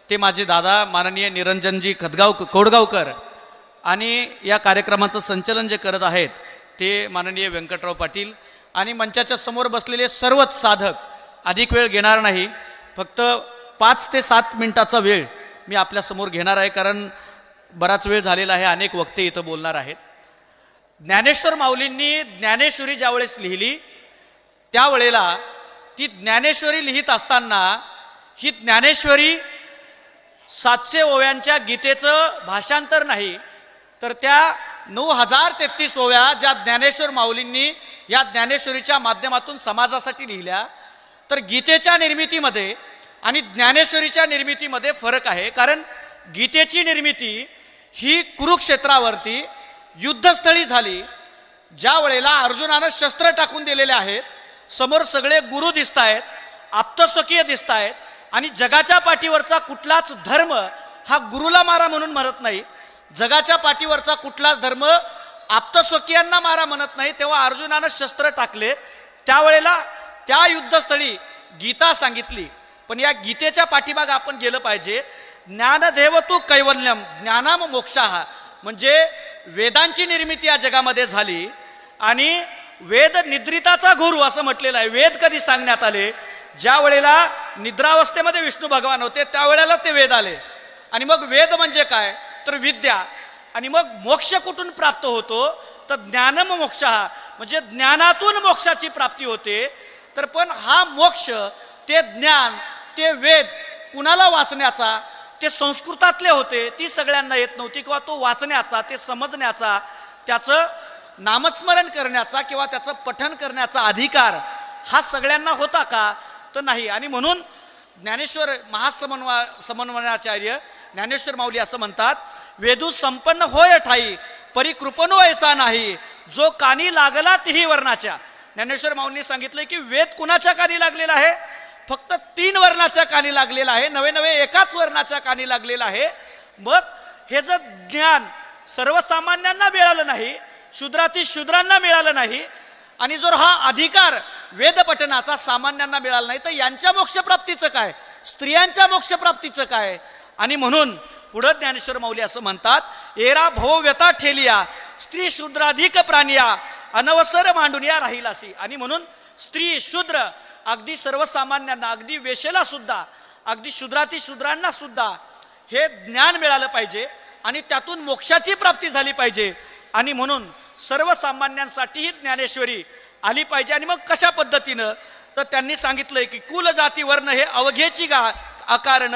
ते माझे दादा माननीय निरंजनजी कोडगावकर, आणि या कार्यक्रमाचं संचलन जे करत आहेत ते माननीय व्यंकटराव पाटील, आणि मंचाच्या समोर बसलेले सर्वच साधक. अधिक वेळ घेणार नाही, फक्त 5 ते 7 मिनिटाचा वेळ मी आपल्यासमोर घेणार आहे, कारण बराच वेळ झालेला आहे, अनेक वक्ते इथं बोलणार आहेत. ज्ञानेश्वर माऊलींनी ज्ञानेश्वरी ज्यावेळेस लिहिली त्यावेळेला ती ज्ञानेश्वरी लिहित असताना ही ज्ञानेश्वरी 700 ओव्यांच्या गीतेचं भाषांतर नाही, तर त्या 9033 ओव्या ज्या ज्ञानेश्वर माऊलींनी या ज्ञानेश्वरीच्या माध्यमातून समाजासाठी लिहिल्या, तर गीतेच्या निर्मितीमध्ये आणि ज्ञानेश्वरीच्या निर्मितीमध्ये फरक आहे. कारण गीतेची निर्मिती ही कुरुक्षेत्रावरती युद्धस्थळी झाली, ज्या वेळेला अर्जुनानं शस्त्र टाकून दिलेले आहेत, समोर सगळे गुरु दिसत आहेत, आप्तस्वकीय दिसत आहेत, आणि जगाच्या पाठीवरचा कुठलाच धर्म हा गुरुला मारा म्हणून म्हणत नाही, जगाच्या पाठीवरचा कुठलाच धर्म आप्तस्वकीयांना मारा म्हणत नाही. तेव्हा अर्जुनानं शस्त्र टाकले, त्यावेळेला त्या युद्धस्थळी गीता सांगितली. पण या गीतेच्या पाठीमाग आपण गेलं पाहिजे. ज्ञानदेव तू कैवल्यम ज्ञानाम मोक्षाः, म्हणजे वेदांची निर्मिती या जगामध्ये झाली आणि वेद निद्रिताचा गुरु असं म्हटलेलं आहे. वेद कधी सांगण्यात आले? ज्या वेळेला निद्रावस्थेमध्ये विष्णू भगवान होते त्यावेळेला ते वेद आले. आणि मग वेद म्हणजे काय तर विद्या. आणि मग मोक्ष कुठून प्राप्त होतो तर ज्ञानम मोक्षाः, म्हणजे ज्ञानातून मोक्षाची प्राप्ती होते. तर पण हा मोक्ष, ते ज्ञान, ते वेद कुणाला वाचण्याचा, ते संस्कृतातले होते, ती सगळ्यांना येत नव्हती, किंवा तो वाचण्याचा, ते समजण्याचा, त्याचं नामस्मरण करण्याचा किंवा त्याचं पठण करण्याचा अधिकार हा सगळ्यांना होता का तर नाही. आणि म्हणून ज्ञानेश्वर समन्वयाचार्य ज्ञानेश्वर माऊली असं म्हणतात, वेदू संपन्न होय ठाई परिकृपणो ऐसा नाही, जो कानी लागला तिही वर्णाच्या. ज्ञानेश्वर माऊलींनी सांगितलंय की वेद कुणाच्या कानी लागलेला आहे? फक्त 3 वर्णाच्या कानी लागलेला आहे, नवे एकाच वर्णाच्या कानी लागलेला आहे. मग हे जर ज्ञान सर्वसामान्यांना मिळालं नाही, शूद्राती शूद्रांना मिळालं नाही, आणि जर हा अधिकार वेद पठणाचा सामान्यांना मिळाला नाही, तर यांच्या मोक्षप्राप्तीचं काय? स्त्रियांच्या मोक्षप्राप्तीचं काय? आणि म्हणून पुढं ज्ञानेश्वर माऊली असं म्हणतात, एरा भव व्यथा ठेलिया स्त्री शूद्राधिक प्राणिया अनवसर मांडूनिया राहिलासी. आणि म्हणून स्त्री शूद्र अगदी सर्वसामान्यांना, अगदी वेशेला सुद्धा, अगदी शूद्राती शूद्रांना सुद्धा हे ज्ञान मिळालं पाहिजे आणि त्यातून मोक्षाची प्राप्ती झाली पाहिजे. आणि म्हणून सर्वसामान्यांसाठीही ज्ञानेश्वरी आली पाहिजे. आणि मग कशा पद्धतीनं? तर त्यांनी सांगितलंय की कुल जाती वर्ण हे अवघेची आकारण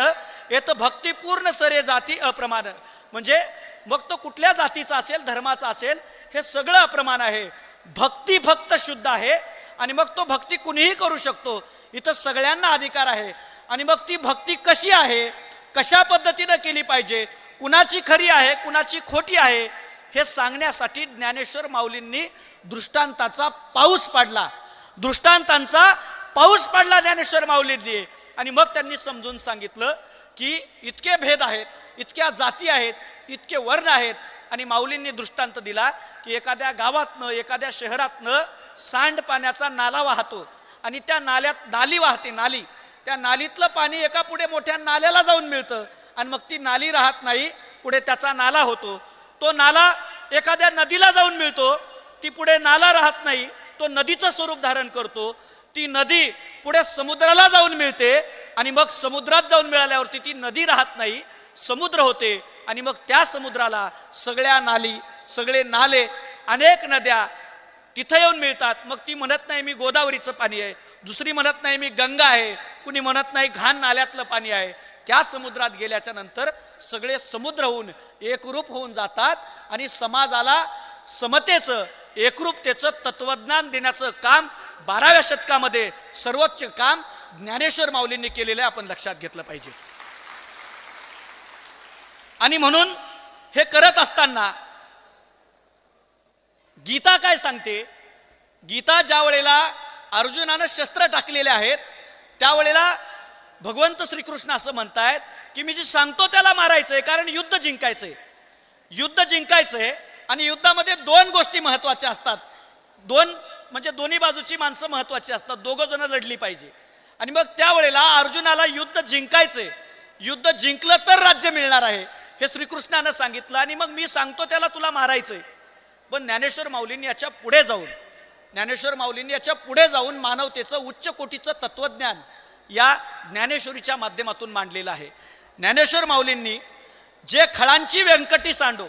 येत भक्तिपूर्ण सरे जाती अप्रमाण. म्हणजे मग तो कुठल्या जातीचा असेल, धर्माचा असेल, हे सगळं अप्रमाण आहे. भक्ती फक्त शुद्ध आहे आणि मग तो भक्ती कुणीही करू शकतो. इथं सगळ्यांना अधिकार आहे. आणि मग ती भक्ती कशी आहे, कशा पद्धतीनं केली पाहिजे, कुणाची खरी आहे, कुणाची खोटी आहे, हे सांगण्यासाठी ज्ञानेश्वर माऊलींनी दृष्टांताचा पाऊस पाडला. दृष्टांतांचा पाऊस पाडला ज्ञानेश्वर माऊलींनी. आणि मग त्यांनी समजून सांगितलं की इतके भेद आहेत, इतक्या जाती आहेत, इतके वर्ण आहेत. आणि माऊलींनी दृष्टांत दिला की एखाद्या गावातनं, एखाद्या शहरातनं सांडपाण्याचा नाला वाहतो आणि त्या नाल्यात नाली वाहते, नाली. त्या नालीतलं पाणी एका पुढे मोठ्या नाल्याला जाऊन मिळतं आणि मग ती नाली राहत नाही, पुढे त्याचा नाला होतो. तो नाला एखाद्या नदीला जाऊन मिळतो, ती पुढे नाला राहत नाही, तो नदीचं स्वरूप धारण करतो. ती नदी पुढे समुद्राला जाऊन मिळते आणि मग समुद्रात जाऊन मिळाल्यावरती ती नदी राहत नाही, समुद्र होते. आणि मग त्या समुद्राला सगळ्या नाली, सगळे नाले, अनेक नद्या तिथं येऊन मिळतात. मग ती म्हणत नाही मी गोदावरीचं पाणी आहे, दुसरी म्हणत नाही मी गंगा आहे, कुणी म्हणत नाही घाण नाल्यातलं पाणी आहे. त्या समुद्रात गेल्याच्या नंतर सगळे समुद्र होऊन एकरूप होऊन जातात आणि समाजाला समतेचं, एकरूपतेचं तत्वज्ञान देण्याचं काम 12व्या शतकामध्ये सर्वोच्च काम ज्ञानेश्वर माऊलींनी केलेलं आहे, आपण लक्षात घेतलं पाहिजे. आणि म्हणून हे करत असताना गीता काय सांगते? गीता ज्या वेळेला अर्जुनानं शस्त्र टाकलेले आहेत त्यावेळेला भगवंत श्रीकृष्ण असं म्हणतायत की मी जे सांगतो त्याला मारायचंय, कारण युद्ध जिंकायचंय. युद्ध जिंकायचंय आणि युद्धामध्ये दोन गोष्टी महत्वाच्या असतात. दोन म्हणजे दोन्ही बाजूची माणसं महत्वाची असतात, दोघं जण लढली पाहिजे. आणि मग त्यावेळेला अर्जुनाला युद्ध जिंकायचंय, युद्ध जिंकलं तर राज्य मिळणार आहे हे श्रीकृष्णानं सांगितलं. आणि मग मी सांगतो त्याला तुला मारायचंय. पण ज्ञानेश्वर माऊलींनी याच्या पुढे जाऊन मानवतेचं उच्च कोटीचं तत्वज्ञान या ज्ञानेश्वरीच्या माध्यमातून मांडलेलं आहे. ज्ञानेश्वर माऊलींनी जे खळांची व्यंकटी सांडो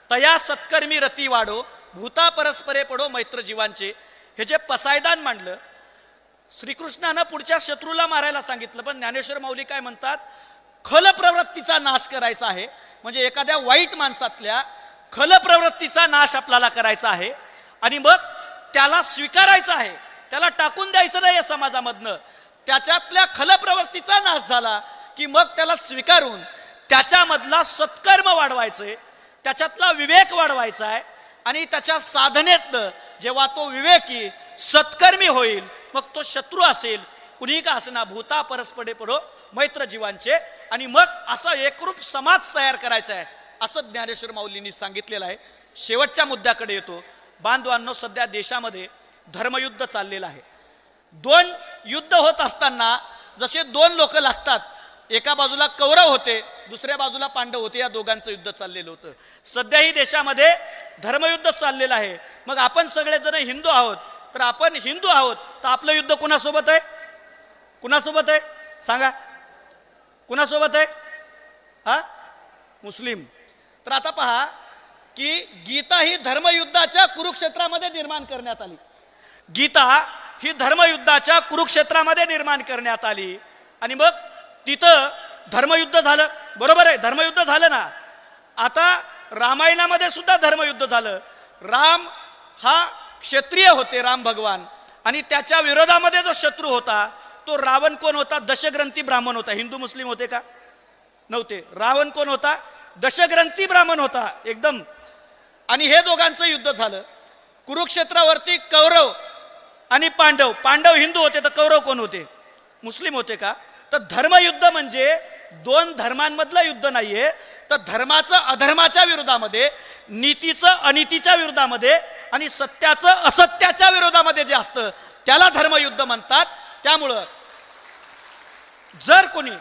तया सत्कर्मी रती वाढो भूता परस्परे पडो मैत्र जीवांचे, हे जे पसायदान मांडलं, श्रीकृष्णानं पुढच्या शत्रूला मारायला सांगितलं. पण ज्ञानेश्वर माऊली काय म्हणतात? खल प्रवृत्तीचा नाश करायचा आहे. म्हणजे एखाद्या वाईट माणसातल्या खल प्रवृत्तीचा नाश आपल्याला करायचा आहे आणि मग त्याला स्वीकारायचं आहे, त्याला टाकून द्यायचं नाही समाजामधनं. त्याच्यातल्या खल प्रवृत्तीचा नाश झाला की मग त्याला स्वीकारून त्याच्यामधला सत्कर्म वाढवायचंय, त्याच्यातला विवेक वाढवायचा आहे. आणि त्याच्या साधनेतनं जेव्हा तो विवेकी सत्कर्मी होईल, मग तो शत्रू असेल कुणी का असना भूता परस्परे पडो मैत्र जीवांचे, आणि मग असा एकरूप समाज तयार करायचा आहे असं ज्ञानेश्वर माऊलींनी सांगितलेलं आहे. शेवटच्या मुद्द्याकडे येतो. बांधवांनो, सध्या देशामध्ये धर्मयुद्ध चाललेलं आहे. दोन युद्ध होत असताना जसे दोन लोक लागतात, एका बाजूला कौरव होते, दुसऱ्या बाजूला पांडव होते, या दोघांचं युद्ध चाललेलं होतं. सध्याही देशामध्ये धर्मयुद्ध चाललेलं आहे. मग आपण सगळेजण हिंदू आहोत, तर आपण हिंदू आहोत तर आपलं युद्ध कुणासोबत आहे? कुणासोबत आहे सांगा? कुणासोबत आहे? हा, मुस्लिम. तर आता पहा की गीता ही धर्मयुद्धाच्या कुरुक्षेत्रामध्ये निर्माण करण्यात आली. गीता ही धर्मयुद्धाच्या कुरुक्षेत्रामध्ये निर्माण करण्यात आली आणि मग तिथं धर्मयुद्ध झालं. बरोबर आहे, धर्मयुद्ध झालं ना. आता रामायणामध्ये सुद्धा धर्मयुद्ध झालं. राम हा क्षत्रिय होते, राम भगवान, आणि त्याच्या विरोधामध्ये जो शत्रू होता तो रावण कोण होता? दशग्रंथी ब्राह्मण होता. हिंदू मुस्लिम होते का? नव्हते. रावण कोण होता? दशग्रंथी ब्राह्मण होता एकदम. आणि हे दोघांचं युद्ध झालं. कुरुक्षेत्रावरती कौरव आणि पांडव, पांडव हिंदू होते तर कौरव कोण होते? मुस्लिम होते का? तर धर्मयुद्ध म्हणजे दोन धर्मांमधलं युद्ध नाहीये, तर धर्माचं अधर्माच्या विरोधामध्ये, नीतीचं अनितीच्या विरोधामध्ये आणि सत्याचं असत्याच्या विरोधामध्ये जे असतं त्याला धर्मयुद्ध म्हणतात. त्यामुळं जर कोणी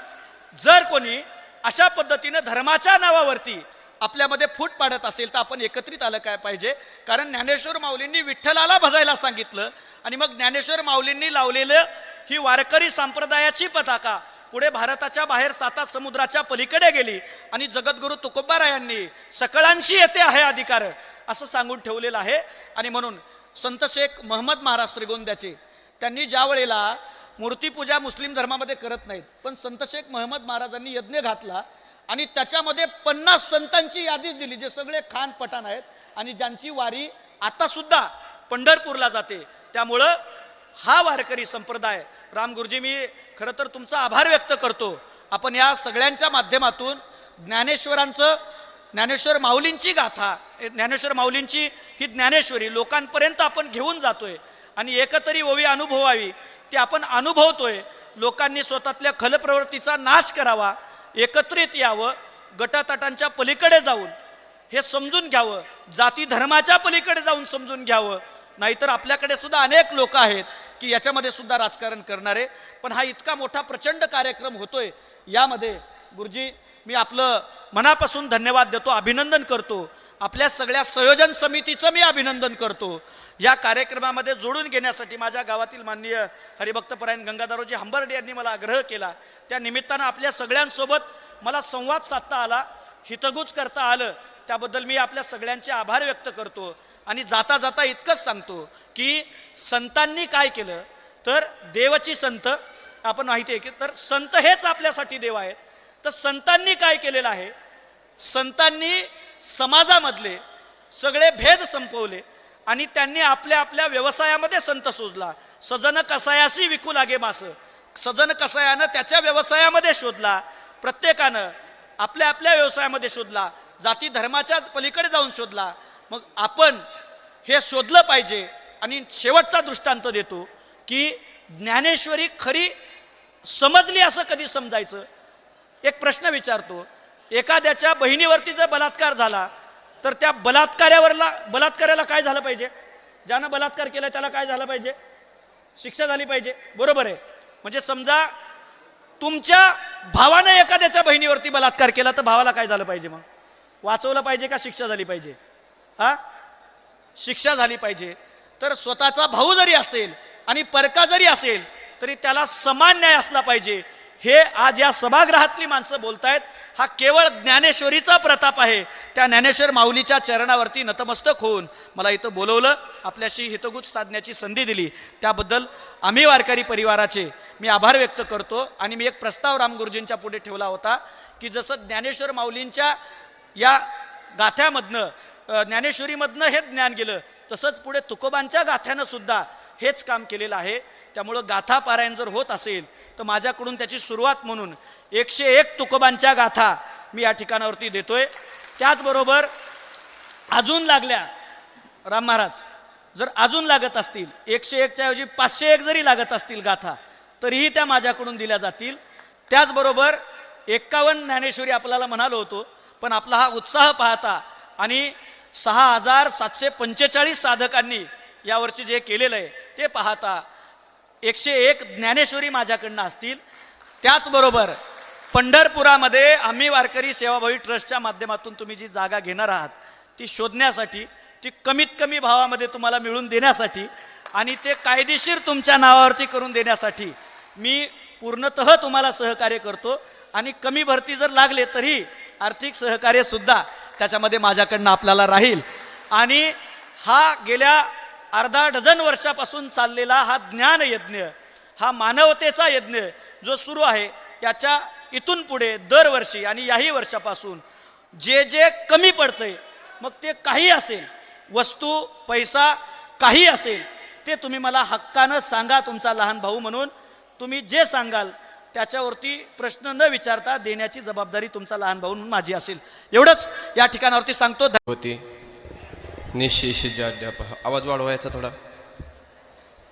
जर कोणी अशा पद्धतीनं धर्माच्या नावावरती आपल्यामध्ये फूट पाडत असेल तर आपण एकत्रित आलं काय पाहिजे. कारण ज्ञानेश्वर माऊलींनी विठ्ठलाला भजायला सांगितलं आणि मग ज्ञानेश्वर माऊलींनी लावलेलं ही वारकरी संप्रदायाची पताका पुढे भारताच्या बाहेर 7 समुद्राच्या पलीकडे गेली आणि जगद्गुरु तुकोबारायांनी सकळांशी येते आहे अधिकार असं सांगून ठेवलेलं आहे. आणि म्हणून संत शेख महम्मद महाराज श्रीगोंद्याचे त्यांनी ज्या वेळेला मूर्तीपूजा मुस्लिम धर्मामध्ये करत नाहीत, पण संत शेख महम्मद महाराजांनी यज्ञ घातला आणि त्याच्यामध्ये 50 संतांची यादीच दिली जे सगळे खान पठाण आहेत आणि ज्यांची वारी आता सुद्धा पंढरपूरला जाते. त्यामुळं हा वारकरी संप्रदाय राम गुरुजी, मी खरं तर तुमचा आभार व्यक्त करतो. आपण या सगळ्यांच्या माध्यमातून ज्ञानेश्वर माऊलींची गाथा, ज्ञानेश्वर माऊलींची ही ज्ञानेश्वरी लोकांपर्यंत आपण घेऊन जातोय आणि एकतरी ओवी अनुभवावी ती आपण अनुभवतोय. लोकांनी स्वतःतल्या खलप्रवृत्तीचा नाश करावा, एकत्रित यावं, गटातटांच्या पलीकडे जाऊन हे समजून घ्यावं, जाती धर्माच्या पलीकडे जाऊन समजून घ्यावं. नाहीतर आपल्याकडे सुद्धा अनेक लोक आहेत की याच्यामध्ये सुद्धा राजकारण करणारे. पण हा इतका मोठा प्रचंड कार्यक्रम होतोय, यामध्ये गुरुजी मी आपलं मनापासून धन्यवाद देतो, अभिनंदन करतो. आपल्या सगळ्या संयोजन समितीचं मी अभिनंदन करतो. या कार्यक्रमामध्ये जोडून घेण्यासाठी माझ्या गावातील माननीय हरिभक्तपरायण गंगाधरजी हंबर्डे यांनी मला आग्रह केला. त्या निमित्तानं आपल्या सगळ्यांसोबत मला संवाद साधता आला, हितगुज करता आलं, त्याबद्दल मी आपल्या सगळ्यांचे आभार व्यक्त करतो. आणि जाता जाता इतकंच सांगतो की संतांनी काय केलं तर देवाची संत आपण माहिती आहे की तर संत हेच आपल्यासाठी देव आहेत. तर संतांनी काय केलेलं आहे, संतांनी समाजामधले सगळे भेद संपवले आणि त्यांनी आपल्या आपल्या व्यवसायामध्ये संत शोधला. सजन कसायासी विकू लागे मास, सजन कसायानं त्याच्या व्यवसायामध्ये शोधला, प्रत्येकानं आपल्या आपल्या व्यवसायामध्ये शोधला, जाती धर्माच्या पलीकडे जाऊन शोधला. मग आपण हे शोधलं पाहिजे. आणि शेवटचा दृष्टांत देतो की ज्ञानेश्वरी खरी समजली असं कधी समजायचं. एक प्रश्न विचारतो, एखाद्याच्या बहिणीवरती जर बलात्कार झाला तर त्या बलात्काराला काय झालं पाहिजे? ज्यानं बलात्कार केला त्याला काय झालं पाहिजे? शिक्षा झाली पाहिजे, बरोबर आहे. म्हणजे समजा तुमच्या भावानं एखाद्याच्या बहिणीवरती बलात्कार केला तर भावाला काय झालं पाहिजे? मग वाचवलं पाहिजे का शिक्षा झाली पाहिजे? शिक्षा झाली पाहिजे. तर स्वतःचा भाऊ जरी असेल आणि परका जरी असेल तरी त्याला समान न्याय असला पाहिजे. हे आज या सभागृहातली माणसं बोलतायत. हा केवळ ज्ञानेश्वरीचा प्रताप आहे. त्या ज्ञानेश्वर माऊलीच्या चरणावरती नतमस्तक होऊन मला इथं बोलवलं, आपल्याशी हितगुज साधण्याची संधी दिली, त्याबद्दल आम्ही वारकरी परिवाराचे मी आभार व्यक्त करतो. आणि मी एक प्रस्ताव रामगुरुजींच्या पुढे ठेवला होता की जसं ज्ञानेश्वर माऊलींच्या या गाथ्यामधनं ज्ञानेश्वरीमधनं हे ज्ञान गेलं, तसंच पुढे तुकोबांच्या गाथ्यानं सुद्धा हेच काम केलेलं आहे. त्यामुळं गाथा पारायण जर होत असेल तर माझ्याकडून त्याची सुरुवात म्हणून 101 तुकोबांच्या गाथा मी या ठिकाणावरती देतोय. त्याचबरोबर अजून लागल्या राम महाराज जर अजून लागत असतील 101च्या ऐवजी 501 जरी लागत असतील गाथा तरीही त्या माझ्याकडून दिल्या जातील. त्याचबरोबर 51 ज्ञानेश्वरी आपल्याला म्हणालो होतो, पण आपला हा उत्साह पाहता आणि 6745 साधकांनी यावर्षी जे केलेलं आहे ते पाहता 101 ज्ञानेश्वरी माझ्याकडनं असतील. त्याचबरोबर पंढरपुरामध्ये आम्ही वारकरी सेवाभावी ट्रस्टच्या माध्यमातून तुम्ही जी जागा घेणार आहात ती शोधण्यासाठी, ती कमीत कमी भावामध्ये तुम्हाला मिळून देण्यासाठी आणि ते कायदेशीर तुमच्या नावावरती करून देण्यासाठी मी पूर्णतः तुम्हाला सहकार्य करतो. आणि कमी भरती जर लागले तरी आर्थिक सहकार्य सुद्धा त्याच्यामध्ये माझ्याकडनं आपल्याला राहील. आणि हा गेल्या अर्धा डझन वर्षापासून चाललेला हा ज्ञान यज्ञ, हा मानवतेचा यज्ञ जो सुरू आहे, याच्या इथून पुढे दरवर्षी आणि याही वर्षापासून जे जे कमी पडतंय, मग ते काही असेल, वस्तू पैसा काही असेल, ते तुम्ही मला हक्कानं सांगा. तुमचा लहान भाऊ म्हणून तुम्ही जे सांगाल त्याच्यावरती प्रश्न न विचारता देण्याची जबाबदारी तुमचा लहान भाऊ म्हणून माझी असेल. एवढंच या ठिकाणावरती सांगतो. होती निशेषजाड्यापह. आवाज वाढवायचा थोडा,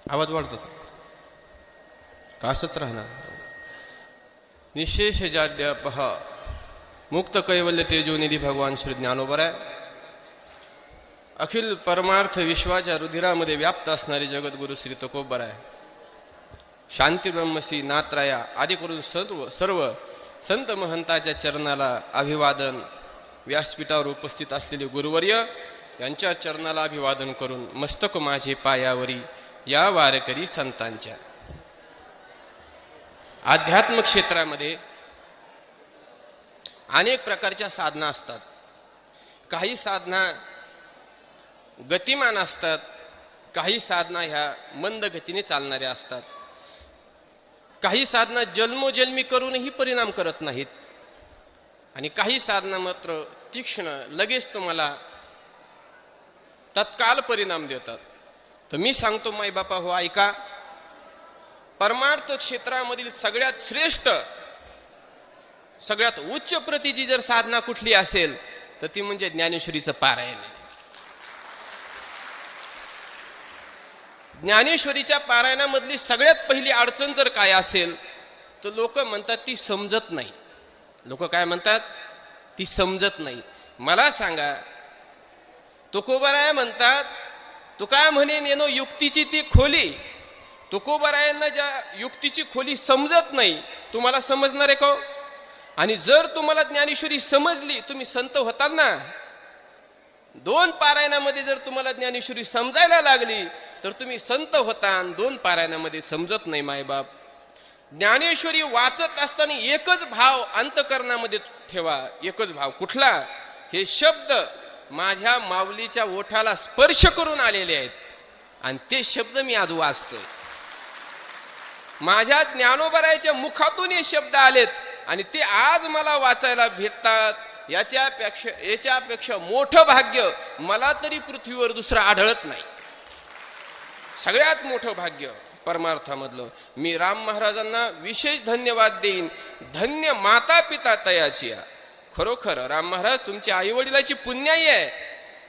आवाज वाढतो का असंच राहणार? निशेषजाड्यापह मुक्त कैवल्य तेजोनिधी भगवान श्री ज्ञानोबराय अखिल परमार्थ विश्वाच्या रुधिरामध्ये व्याप्त असणारे जगद्गुरु श्री तुकोबराय शांती ब्रह्मसी नात्राया आदी करून सर्व संत महंताच्या चरणाला अभिवादन. व्यासपीठावर उपस्थित असलेले गुरुवर्य यांच्या चरणाला अभिवादन करून मस्तक माझे पायावरी या वारकरी संतांच्या. आध्यात्मिक क्षेत्रामध्ये अनेक प्रकारच्या साधना असतात. काही साधना गतिमान असतात, काही साधना ह्या मंद गतीने चालणाऱ्या असतात. काही साधना जन्मोजन्मी करूनही परिणाम करत नाहीत आणि काही साधना मात्र तीक्ष्ण लगेच तुम्हाला तत्काल परिणाम देतात. तर मी सांगतो माय बापा हो ऐका, परमार्थ क्षेत्रामधील सगळ्यात श्रेष्ठ सगळ्यात उच्च प्रतीची जर साधना कुठली असेल तर ती म्हणजे ज्ञानेश्वरीचं पारायण आहे. ज्ञानेश्वरीच्या पारायणामधली सगळ्यात पहिली अडचण जर काय असेल तर लोक म्हणतात ती समजत नाही. लोक काय म्हणतात? ती समजत नाही. मला सांगा, तुकोबाराय म्हणतात, तुका म्हणे नेनो युक्तीची ती खोली. तुकोबारायांना ज्या युक्तीची खोली समजत नाही, तुम्हाला समजणार आहे का? आणि जर तुम्हाला ज्ञानेश्वरी समजली, तुम्ही संत होतात ना. 2 पारायणामध्ये जर तुम्हाला ज्ञानेश्वरी समजायला लागली तर तुम्ही संत होता. 2 पारायणामध्ये समजत नाही मायबाप. ज्ञानेश्वरी वाचत असताना एकच भाव अंतकरणामध्ये ठेवा. एकच भाव कुठला? हे शब्द माझ्या माऊलीच्या ओठाला स्पर्श करून आलेले आहेत आणि ते शब्द मी आज वाचतोय. माझ्या ज्ञानोबरायाच्या मुखातून हे शब्द आलेत आणि ते आज मला वाचायला भेटतात. याच्यापेक्षा मोठं भाग्य मला तरी पृथ्वीवर दुसरं आढळत नाही. सगळ्यात मोठं भाग्य परमार्थामधलं. मी राम महाराजांना विशेष धन्यवाद देईन. धन्य माता पिता तयाची. खरोखर राम महाराज तुमच्या आई वडिलाची पुण्याई आहे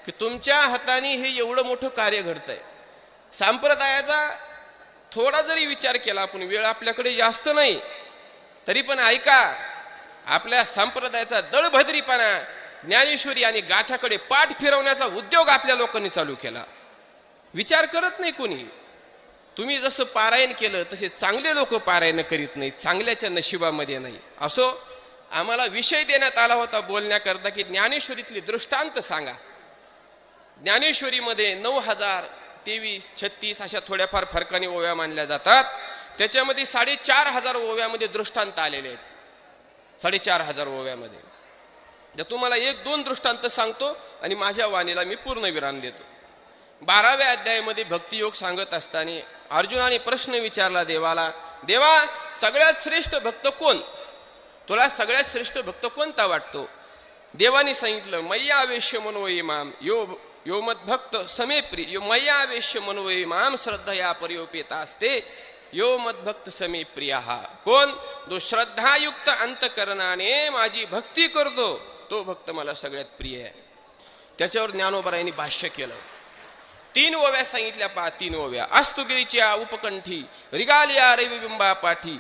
की तुमच्या हाताने हे एवढं मोठं कार्य घडतंय. संप्रदायाचा थोडा जरी विचार केला आपण, वेळ आपल्याकडे जास्त नाही तरी पण ऐका, आपल्या संप्रदायाचा दळभद्रीपणा ज्ञानेश्वरी आणि गाथ्याकडे पाठ फिरवण्याचा उद्योग आपल्या लोकांनी चालू केला. विचार करत नाही कोणी. तुम्ही जसं पारायण केलं तसे चांगले लोक पारायण करीत नाही, चांगल्याच्या नशिबामध्ये नाही. असो, आम्हाला विषय देण्यात आला होता बोलण्याकरता की ज्ञानेश्वरीतले दृष्टांत सांगा. ज्ञानेश्वरीमध्ये 9023, 36 अशा थोड्याफार फरकाने ओव्या मानल्या जातात. त्याच्यामध्ये 4500 ओव्यामध्ये दृष्टांत आलेले आहेत. 4500 ओव्यामध्ये जर तुम्हाला 1-2 दृष्टांत सांगतो आणि माझ्या वाणीला मी पूर्ण विराम देतो. 12व्या अध्यायामध्ये भक्तियोग सांगत असताना अर्जुनाने प्रश्न विचारला देवाला, देवा सगळ्यात श्रेष्ठ भक्त कोण? तुला सगळ्यात श्रेष्ठ भक्त कोणता वाटतो? देवाने सांगितलं, मय्यावेश्य मनोये माम यो मद्भक्त समे प्रिय. यो मय्यावेश्य मनोये माम श्रद्धया परियोपेता असते यो मद्भक्त समे प्रिय. कोण? जो श्रद्धायुक्त अंतकरणाने माझी भक्ती करतो तो भक्त मला सगळ्यात प्रिय आहे. त्याच्यावर ज्ञानोबरायांनी भाष्य केलं. 3 ओव्या सांगितल्या पहा. 3 ओव्या. अस्तुगिरीच्या उपकंठी रिगालिया रविबिंबा पाठी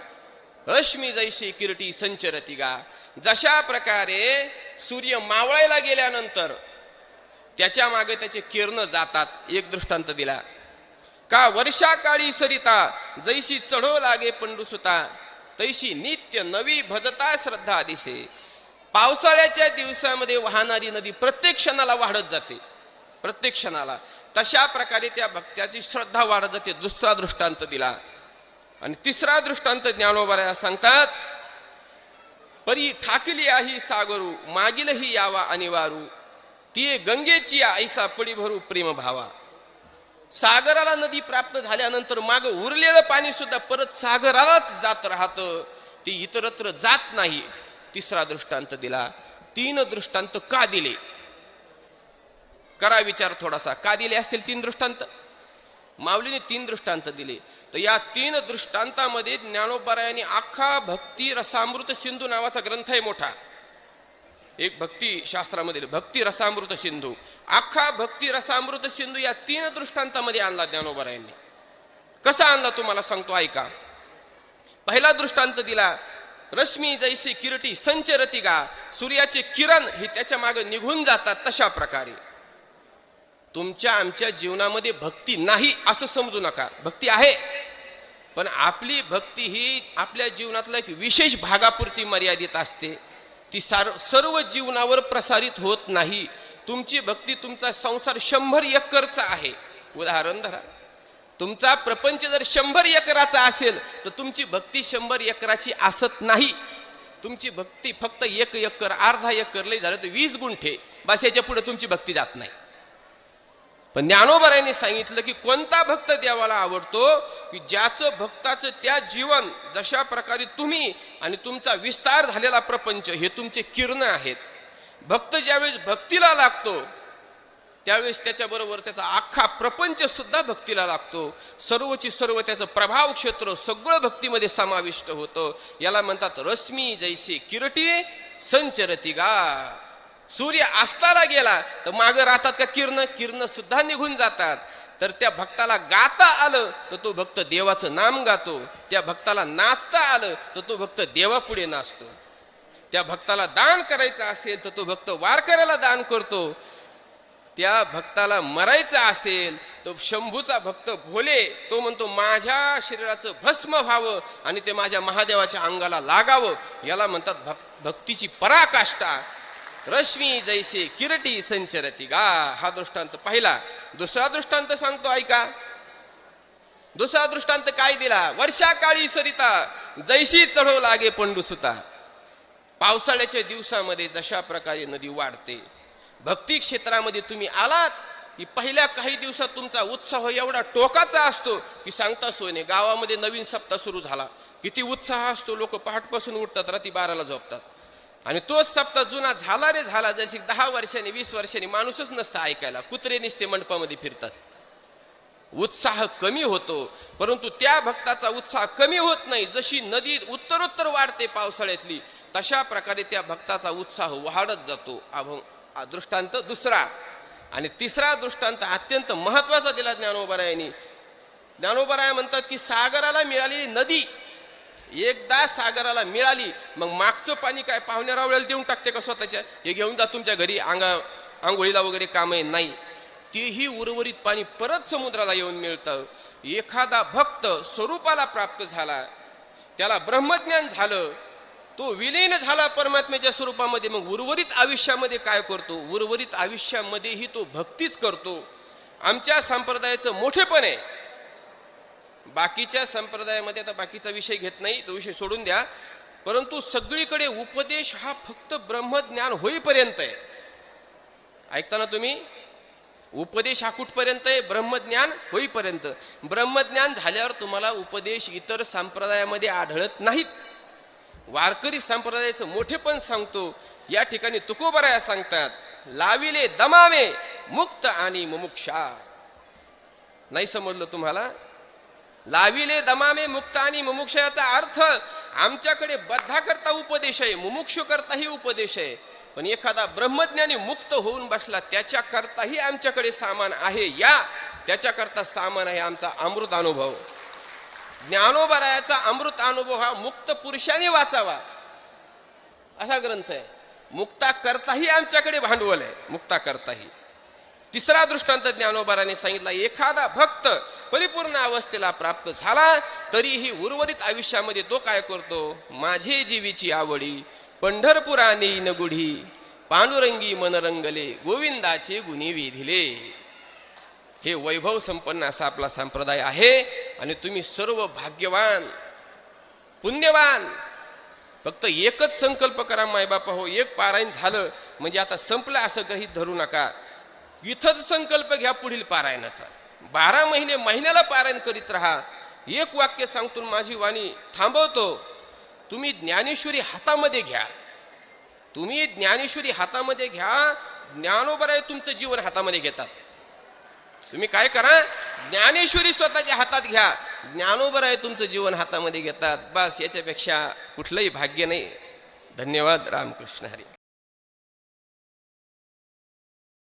रश्मी जैशी किरटी संचरती गा. जशा प्रकारे सूर्य मावळायला गेल्यानंतर त्याच्या मागे त्याचे किरण जातात. एक दृष्टांत दिला का, वर्षा काळी सरिता जैशी चढो लागे पंडुसुता तैशी नित्य नवी भजता श्रद्धा दिसे. पावसाळ्याच्या दिवसामध्ये वाहणारी नदी प्रत्येक क्षणाला वाढत जाते, प्रत्येक क्षणाला. तशा प्रकारे त्या भक्त्याची श्रद्धा वाढत जाते. दुसरा दृष्टांत दिला. आणि तिसरा दृष्टांत ज्ञानोबराया सांगतात, परी ठाकली आहे सागरू मागीलही यावा अनिवारू ती गंगेची ऐसा पडी भरू प्रेम भावा. सागराला नदी प्राप्त झाल्यानंतर माग उरलेलं पाणी सुद्धा परत सागरालाच जात राहतं, ती इतरत्र जात नाही. तिसरा दृष्टांत दिला. 3 दृष्टांत का दिले? करा विचार थोडासा. का दिले असतील 3 दृष्टांत? माऊलीने 3 दृष्टांत दिले. तर या 3 दृष्टांतामध्ये ज्ञानोबरायांनी अख्खा भक्ती रसामृत सिंधू नावाचा ग्रंथ आहे मोठा, एक भक्ती शास्त्रामध्ये भक्ती रसामृत सिंधू. अख्खा भक्ती रसामृत सिंधू या 3 दृष्टांतामध्ये आणला ज्ञानोबरायांनी. कसा आणला तुम्हाला सांगतो ऐका. पहिला दृष्टांत दिला, रश्मी जैसी किरटी संचरती गा. सूर्याचे किरण हे त्याच्या मागे निघून जातात. तशा प्रकारे तुमच्या आमच्या जीवनामध्ये भक्ती नाही असं समजू नका. भक्ती आहे. पण आपली भक्ती ही आपल्या जीवनातल्या एक विशेष भागापुरती मर्यादित असते. ती सर्व जीवनावर प्रसारित होत नाही. तुमची भक्ती, तुमचा संसार 100 एकरचा आहे. उदाहरण धरा, तुमचा प्रपंच जर 100 एकराचा असेल तर तुमची भक्ती 100 एकराची असत नाही. तुमची भक्ती फक्त 1 एकर, अर्धा एकर, लय झालं तर 20 गुंठे, बस याच्या पुढे तुमची भक्ती जात नाही. पण ज्ञानोबारायांनी सांगितलं की कोणता भक्त देवाला आवडतो, की ज्याचं भक्ताचं त्या जीवन, जशा प्रकारे तुम्ही आणि तुमचा विस्तार झालेला प्रपंच हे तुमचे किरण आहेत. भक्त ज्यावेळेस भक्तीला लागतो त्यावेळेस त्याच्याबरोबर त्याचा अख्खा प्रपंच सुद्धा भक्तीला लागतो. सर्वची सर्व त्याचं प्रभाव क्षेत्र सगळं भक्तीमध्ये समाविष्ट होतं. याला म्हणतात रश्मी जैसे किरटी संचरती गा. सूर्य अस्ताला गेला तर मागं राहतात का किरण सुद्धा निघून जातात. तर त्या भक्ताला गाता आलं तर तो भक्त देवाचं नाम गातो. त्या भक्ताला नाचता आलं तर तो भक्त देवापुढे नाचतो. त्या भक्ताला दान करायचं असेल तर तो भक्त वारकऱ्याला दान करतो. त्या भक्ताला मरायचं असेल तर शंभूचा भक्त भोले तो म्हणतो माझ्या शरीराचं भस्म व्हावं आणि ते माझ्या महादेवाच्या अंगाला लागावं. याला म्हणतात भक्तीची पराकाष्ठा. रश्मी जैसे किरटी संचरती गा. हा दृष्टांत पाहिला. दुसरा दृष्टांत सांगतो ऐका. दुसरा दृष्टांत काय दिला? वर्षा काळी सरिता जैशी चढो लागे पंडुसुता. पावसाळ्याच्या दिवसामध्ये जशा प्रकारे नदी वाढते, भक्ती क्षेत्रामध्ये तुम्ही आलात की पहिल्या काही दिवसात तुमचा उत्साह एवढा टोकाचा असतो की सांगता सोय नाही. गावामध्ये नवीन सप्ताह सुरू झाला, किती उत्साह असतो. लोक पहाटपासून उठतात, रात्री 12ला झोपतात. आणि तोच सप्ताह जुना झाला रे झाला, जशी 10 वर्षांनी 20 वर्षांनी माणूसच नसतं ऐकायला. कुत्रे नुसते मंडपामध्ये फिरतात. उत्साह कमी होतो. परंतु त्या भक्ताचा उत्साह कमी होत नाही. जशी नदी उत्तरोत्तर वाढते पावसाळ्यातली, तशा प्रकारे त्या भक्ताचा उत्साह वाढत जातो. दृष्टांत दुसरा. आणि तिसरा दृष्टांत अत्यंत महत्वाचा दिला ज्ञानोबारायांनी. ज्ञानोबाराय म्हणतात की सागराला मिळालेली नदी एकदा सागराला मिळाली, मग मागचं पाणी काय पाहुण्या रावळ्याला देऊन टाकते का स्वतःच्या? हे घेऊन जा तुमच्या घरी, आंघोळीला वगैरे काम आहे? नाही. तेही उर्वरित पाणी परत समुद्राला येऊन मिळतं. एखादा भक्त स्वरूपाला प्राप्त झाला, त्याला ब्रह्मज्ञान झालं, तो विलीन झाला परमात्म्याच्या स्वरूपामध्ये, मग उर्वरित आयुष्यामध्ये काय करतो? उर्वरित आयुष्यामध्येही तो भक्तीच करतो. आमच्या संप्रदायाचं मोठेपण आहे. बाकीच्या संप्रदायामध्ये, आता बाकीचा विषय घेत नाही, तो विषय सोडून द्या, परंतु सगळीकडे उपदेश हा फक्त ब्रह्मज्ञान होईपर्यंत आहे. ऐकताना तुम्ही, उपदेश हा कुठपर्यंत आहे? ब्रह्मज्ञान होईपर्यंत. ब्रह्मज्ञान झाल्यावर तुम्हाला उपदेश इतर संप्रदायामध्ये आढळत नाहीत. वारकरी संप्रदायाचं मोठेपण सांगतो. या ठिकाणी तुकोबराया सांगतात, लाविले दमावे मुक्त आणि मुमुक्षा. नाही समजलं तुम्हाला? लाविले दमामे मुक्त आणि मुमुक्ष याचा अर्थ आमच्याकडे बद्धा करता उपदेश आहे, मुमुक्षु करताही उपदेश आहे. पण एखादा ब्रह्मज्ञानी मुक्त होऊन बसला त्याच्या करताही आमच्याकडे सामान आहे. त्याच्याकरता सामान आहे आमचा अमृत अनुभव. ज्ञानोबारायाचा अमृत अनुभव हा मुक्त पुरुषाने वाचावा असा ग्रंथ आहे. मुक्ता करताही आमच्याकडे भांडवल आहे, मुक्ता करताही. तिसरा दृष्टांत ज्ञानोबाराने सांगितला, एखादा भक्त परिपूर्ण अवस्थेला प्राप्त झाला तरीही उर्वरित आयुष्यामध्ये तो काय करतो? माझे जीवीची आवडी पंढरपुरा नेईन गुढी, पांडुरंगी मनरंगले, गोविंदाचे गुणी विधिले. हे वैभव संपन्न असा आपला संप्रदाय आहे. आणि तुम्ही सर्व भाग्यवान, पुण्यवान. फक्त एकच संकल्प करा, मायबापा हो, एक पारायण झालं म्हणजे आता संपलं असं गृहीत धरू नका. इथंच संकल्प घ्या पुढील पारायणाचा. 12 महिने महिन्याला पारायण करीत राहा. एक वाक्य सांगतो, माझी वाणी थांबवतो. तुम्ही ज्ञानेश्वरी हातामध्ये घ्या. तुम्ही ज्ञानेश्वरी हातामध्ये घ्या. ज्ञानोबाराय तुमचं जीवन हातामध्ये घेतात. तुम्ही काय करा? ज्ञानेश्वरी स्वतःच्या हातात घ्या. ज्ञानोबाराय तुमचं जीवन हातामध्ये घेतात. बस याच्यापेक्षा कुठलंही भाग्य नाही. धन्यवाद. रामकृष्ण हरी.